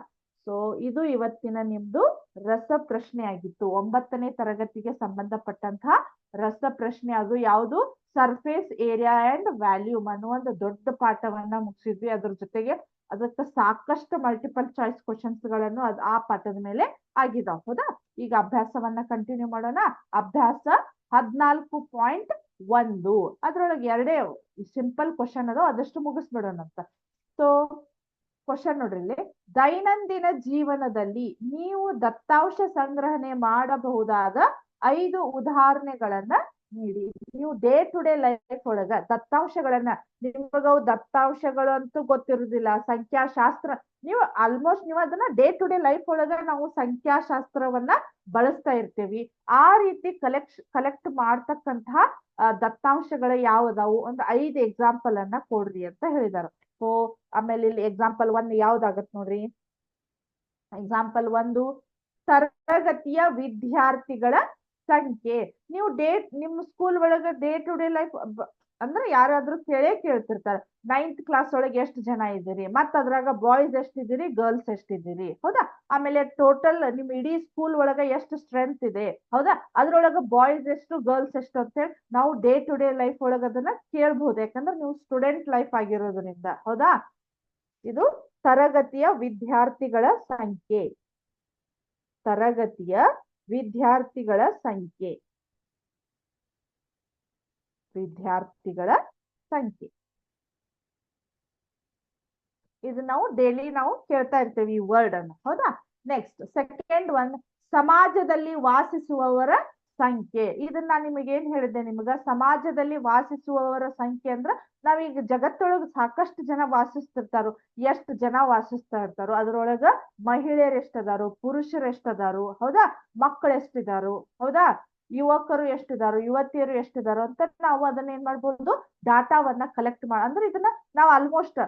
ಸೊ ಇದು ಇವತ್ತಿನ ನಿಮ್ದು ರಸ ಪ್ರಶ್ನೆ ಆಗಿತ್ತು. 9ನೇ ತರಗತಿಗೆ ಸಂಬಂಧಪಟ್ಟಂತಹ ರಸ ಪ್ರಶ್ನೆ. ಅದು ಯಾವುದು? ಸರ್ಫೇಸ್ ಏರಿಯಾ ಅಂಡ್ ವ್ಯಾಲ್ಯೂಮ್ ಅನ್ನೋ ಒಂದು ದೊಡ್ಡ ಪಾಠವನ್ನ ಮುಗಿಸಿದ್ವಿ. ಅದ್ರ ಜೊತೆಗೆ ಅದಕ್ಕೆ ಸಾಕಷ್ಟು ಮಲ್ಟಿಪಲ್ ಚಾಯ್ಸ್ ಕ್ವಶನ್ಸ್ ಗಳನ್ನು ಆ ಪಾಠದ ಮೇಲೆ ಆಗಿದಾವ. ಹೌದಾ? ಈಗ ಅಭ್ಯಾಸವನ್ನ ಕಂಟಿನ್ಯೂ ಮಾಡೋಣ. ಅಭ್ಯಾಸ 14.1. ಅದ್ರೊಳಗೆ 2 ಸಿಂಪಲ್ ಕ್ವಶನ್ ಅದ, ಅದಷ್ಟು ಮುಗಿಸ್ಬಿಡೋಣ ಅಂತ. ಸೊ ಕ್ವಶನ್ ನೋಡ್ರಿ ಇಲ್ಲಿ. ದೈನಂದಿನ ಜೀವನದಲ್ಲಿ ನೀವು ದತ್ತಾಂಶ ಸಂಗ್ರಹಣೆ ಮಾಡಬಹುದಾದ 5 ಉದಾಹರಣೆಗಳನ್ನ ನೀಡಿ. ನೀವು ಡೇ ಟು ಡೇ ಲೈಫ್ ಒಳಗ ದತ್ತಾಂಶಗಳನ್ನ, ನಿಮಗವು ದತ್ತಾಂಶಗಳು ಅಂತೂ ಗೊತ್ತಿರುವುದಿಲ್ಲ, ಸಂಖ್ಯಾಶಾಸ್ತ್ರ ನೀವು ಆಲ್ಮೋಸ್ಟ್ ನೀವು ಅದನ್ನ ಡೇ ಟು ಡೇ ಲೈಫ್ ಒಳಗ ನಾವು ಸಂಖ್ಯಾಶಾಸ್ತ್ರವನ್ನ ಬಳಸ್ತಾ ಇರ್ತೀವಿ. ಆ ರೀತಿ ಕಲೆಕ್ಟ್ ಮಾಡ್ತಕ್ಕಂತಹ ದತ್ತಾಂಶಗಳು ಯಾವ್ದಾವು? ಒಂದು 5 ಎಕ್ಸಾಂಪಲ್ ಅನ್ನ ಕೊಡ್ರಿ ಅಂತ ಹೇಳಿದಾರೆ. ಸೊ ಆಮೇಲೆ ಇಲ್ಲಿ ಎಕ್ಸಾಂಪಲ್ 1 ಯಾವ್ದಾಗತ್ ನೋಡ್ರಿ? ಎಕ್ಸಾಂಪಲ್ 1 ತರಗತಿಯ ವಿದ್ಯಾರ್ಥಿಗಳ ಸಂಖ್ಯೆ. ನೀವು ನಿಮ್ಮ ಸ್ಕೂಲ್ ಒಳಗ ಡೇ ಟು ಡೇ ಲೈಫ್ ಅಂದ್ರೆ ಯಾರಾದ್ರೂ ಕೇಳ್ತಿರ್ತಾರೆ 9th ಕ್ಲಾಸ್ ಒಳಗೆ ಎಷ್ಟು ಜನ ಇದ್ದೀರಿ, ಮತ್ ಅದ್ರಾಗ ಬಾಯ್ಸ್ ಎಷ್ಟಿದ್ದೀರಿ, ಗರ್ಲ್ಸ್ ಎಷ್ಟಿದ್ದೀರಿ, ಹೌದಾ. ಆಮೇಲೆ ಟೋಟಲ್ ನಿಮ್ ಇಡೀ ಸ್ಕೂಲ್ ಒಳಗ ಎಷ್ಟು ಸ್ಟ್ರೆಂತ್ ಇದೆ, ಹೌದಾ, ಅದ್ರೊಳಗ ಬಾಯ್ಸ್ ಎಷ್ಟು ಗರ್ಲ್ಸ್ ಎಷ್ಟು ಅಂತ ಹೇಳಿ ನಾವು ಡೇ ಟು ಡೇ ಲೈಫ್ ಒಳಗ ಅದನ್ನ ಕೇಳ್ಬಹುದು, ಯಾಕಂದ್ರೆ ನೀವು ಸ್ಟೂಡೆಂಟ್ ಲೈಫ್ ಆಗಿರೋದ್ರಿಂದ, ಹೌದಾ. ಇದು ತರಗತಿಯ ವಿದ್ಯಾರ್ಥಿಗಳ ಸಂಖ್ಯೆ, ತರಗತಿಯ ವಿದ್ಯಾರ್ಥಿಗಳ ಸಂಖ್ಯೆ, ವಿದ್ಯಾರ್ಥಿಗಳ ಸಂಖ್ಯೆ. ಇದು ನಾವು ಡೈಲಿ ನಾವು ಕೇಳ್ತಾ ಇರ್ತೇವೆ ಈ ವರ್ಡ್ ಅನ್ನು, ಹೌದಾ. ನೆಕ್ಸ್ಟ್ ಸೆಕೆಂಡ್ ಒನ್, ಸಮಾಜದಲ್ಲಿ ವಾಸಿಸುವವರ ಸಂಖ್ಯೆ. ಇದನ್ನ ನಾನು ನಿಮಗೆ ಏನ್ ಹೇಳಿದ್ದೆ, ನಿಮಗ ಸಮಾಜದಲ್ಲಿ ವಾಸಿಸುವವರ ಸಂಖ್ಯೆ ಅಂದ್ರ ನಾವೀಗ ಜಗತ್ತೊಳಗ ಸಾಕಷ್ಟು ಜನ ವಾಸಿಸ್ತಿರ್ತಾರೋ, ಎಷ್ಟು ಜನ ವಾಸಿಸ್ತಾ ಇರ್ತಾರೋ ಅದ್ರೊಳಗ ಮಹಿಳೆಯರು ಎಷ್ಟದಾರು, ಪುರುಷರು ಎಷ್ಟದಾರು, ಹೌದಾ, ಮಕ್ಕಳು ಎಷ್ಟಿದಾರು, ಹೌದಾ, ಯುವಕರು ಎಷ್ಟಿದಾರು, ಯುವತಿಯರು ಎಷ್ಟಿದಾರು ಅಂತ ನಾವು ಅದನ್ನ ಏನ್ ಮಾಡ್ಬೋದು, ಡಾಟಾವನ್ನ ಕಲೆಕ್ಟ್ ಅಂದ್ರೆ ಇದನ್ನ ನಾವು ಆಲ್ಮೋಸ್ಟ್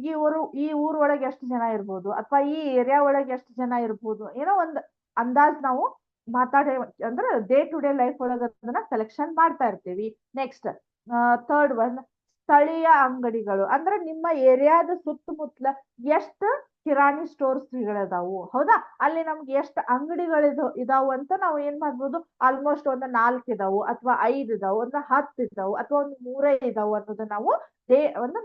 ಈ ಊರ್ ಒಳಗೆ ಎಷ್ಟು ಜನ ಇರ್ಬೋದು, ಅಥವಾ ಈ ಏರಿಯಾ ಒಳಗೆ ಎಷ್ಟು ಜನ ಇರ್ಬೋದು, ಏನೋ ಒಂದು ಅಂದಾಜ್ ನಾವು ಮಾತಾಡೇ ಅಂದ್ರೆ ಡೇ ಟು ಡೇ ಲೈಫ್ ಒಳಗ ಅದನ್ನ ಕಲೆಕ್ಷನ್ ಮಾಡ್ತಾ ಇರ್ತೀವಿ. ನೆಕ್ಸ್ಟ್ ಥರ್ಡ್ ಒನ್, ಸ್ಥಳೀಯ ಅಂಗಡಿಗಳು. ಅಂದ್ರೆ ನಿಮ್ಮ ಏರಿಯಾದ ಸುತ್ತಮುತ್ತಲ ಎಷ್ಟು ಕಿರಾಣಿ ಸ್ಟೋರ್ಸ್ಗಳದಾವು, ಹೌದಾ, ಅಲ್ಲಿ ನಮ್ಗೆ ಎಷ್ಟು ಅಂಗಡಿಗಳು ಇದಾವು ಅಂತ ನಾವು ಏನ್ ಮಾಡ್ಬೋದು, ಆಲ್ಮೋಸ್ಟ್ ಒಂದು 4 ಇದಾವು, ಅಥವಾ 5 ಇದಾವು, ಒಂದು 10 ಇದಾವು, ಅಥವಾ ಒಂದು 3 ಇದಾವು ಅನ್ನೋದನ್ನ ನಾವು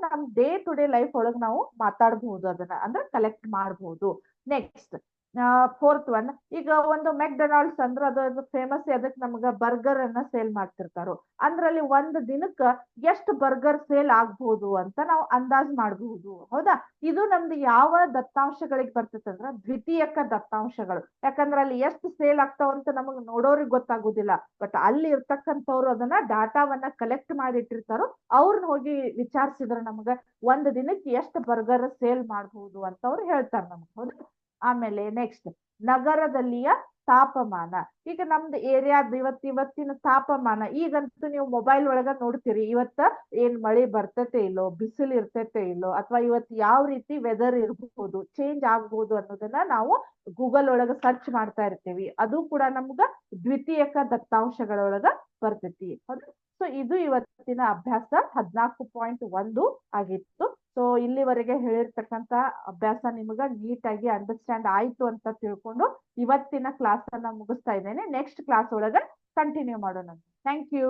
ನಮ್ ಡೇ ಟು ಡೇ ಲೈಫ್ ಒಳಗ್ ನಾವು ಮಾತಾಡಬಹುದು, ಅದನ್ನ ಅಂದ್ರೆ ಕಲೆಕ್ಟ್ ಮಾಡಬಹುದು. ನೆಕ್ಸ್ಟ್ ಫೋರ್ತ್ ಒನ್, ಈಗ ಒಂದು ಮೆಕ್ಡೊನಾಲ್ಡ್ಸ್ ಅಂದ್ರೆ ಅದು ಫೇಮಸ್ ಅದಕ್ಕೆ ನಮ್ಗ ಬರ್ಗರ್ ಅನ್ನ ಸೇಲ್ ಮಾಡ್ತಿರ್ತಾರೋ, ಅಂದ್ರಲ್ಲಿ ಒಂದು ದಿನಕ್ಕ ಎಷ್ಟು ಬರ್ಗರ್ ಸೇಲ್ ಆಗ್ಬಹುದು ಅಂತ ನಾವು ಅಂದಾಜ್ ಮಾಡಬಹುದು, ಹೌದಾ. ಇದು ನಮ್ದು ಯಾವ ದತ್ತಾಂಶಗಳಿಗೆ ಬರ್ತೈತೆ ಅಂದ್ರ ದ್ವಿತೀಯಕ ದತ್ತಾಂಶಗಳು, ಯಾಕಂದ್ರೆ ಅಲ್ಲಿ ಎಷ್ಟು ಸೇಲ್ ಆಗ್ತಾವಂತ ನಮಗ್ ನೋಡೋರಿಗೆ ಗೊತ್ತಾಗುದಿಲ್ಲ, ಬಟ್ ಅಲ್ಲಿ ಇರ್ತಕ್ಕಂಥವ್ರು ಅದನ್ನ ಡಾಟಾವನ್ನ ಕಲೆಕ್ಟ್ ಮಾಡಿಟ್ಟಿರ್ತಾರೋ ಅವ್ರನ್ನ ಹೋಗಿ ವಿಚಾರಿಸಿದ್ರೆ ನಮ್ಗ ಒಂದು ದಿನಕ್ಕೆ ಎಷ್ಟು ಬರ್ಗರ್ ಸೇಲ್ ಮಾಡಬಹುದು ಅಂತ ಅವ್ರು ಹೇಳ್ತಾರೆ ನಮ್ಗೆ, ಹೌದಾ. ಆಮೇಲೆ ನೆಕ್ಸ್ಟ್ ನಗರದಲ್ಲಿಯ ತಾಪಮಾನ. ಈಗ ನಮ್ದು ಏರಿಯಾದ ಇವತ್ತಿನ ತಾಪಮಾನ, ಈಗಂತೂ ನೀವು ಮೊಬೈಲ್ ಒಳಗ ನೋಡ್ತೀರಿ ಇವತ್ತ ಏನ್ ಮಳೆ ಬರ್ತೈತೆ ಇಲ್ಲೋ, ಬಿಸಿಲು ಇರ್ತೈತೆ ಇಲ್ಲೋ, ಅಥವಾ ಇವತ್ತು ಯಾವ ರೀತಿ ವೆದರ್ ಇರಬಹುದು, ಚೇಂಜ್ ಆಗ್ಬಹುದು ಅನ್ನೋದನ್ನ ನಾವು ಗೂಗಲ್ ಒಳಗ ಸರ್ಚ್ ಮಾಡ್ತಾ ಇರ್ತೀವಿ, ಅದು ಕೂಡ ನಮ್ಗ ದ್ವಿತೀಯಕ ದತ್ತಾಂಶಗಳೊಳಗ ಬರ್ತೈತಿ, ಹೌದು. ಸೊ ಇದು ಇವತ್ತಿನ ಅಭ್ಯಾಸ 14.1 ಆಗಿತ್ತು. ಸೊ ಇಲ್ಲಿವರೆಗೆ ಹೇಳಿರ್ತಕ್ಕಂತ ಅಭ್ಯಾಸ ನಿಮಗ ನೀಟಾಗಿ ಅಂಡರ್ಸ್ಟ್ಯಾಂಡ್ ಆಯ್ತು ಅಂತ ತಿಳ್ಕೊಂಡು ಇವತ್ತಿನ ಕ್ಲಾಸ್ ಅನ್ನ ಮುಗಿಸ್ತಾ ಇದ್ದೇನೆ. ನೆಕ್ಸ್ಟ್ ಕ್ಲಾಸ್ ಒಳಗ ಕಂಟಿನ್ಯೂ ಮಾಡೋಣ. Thank you.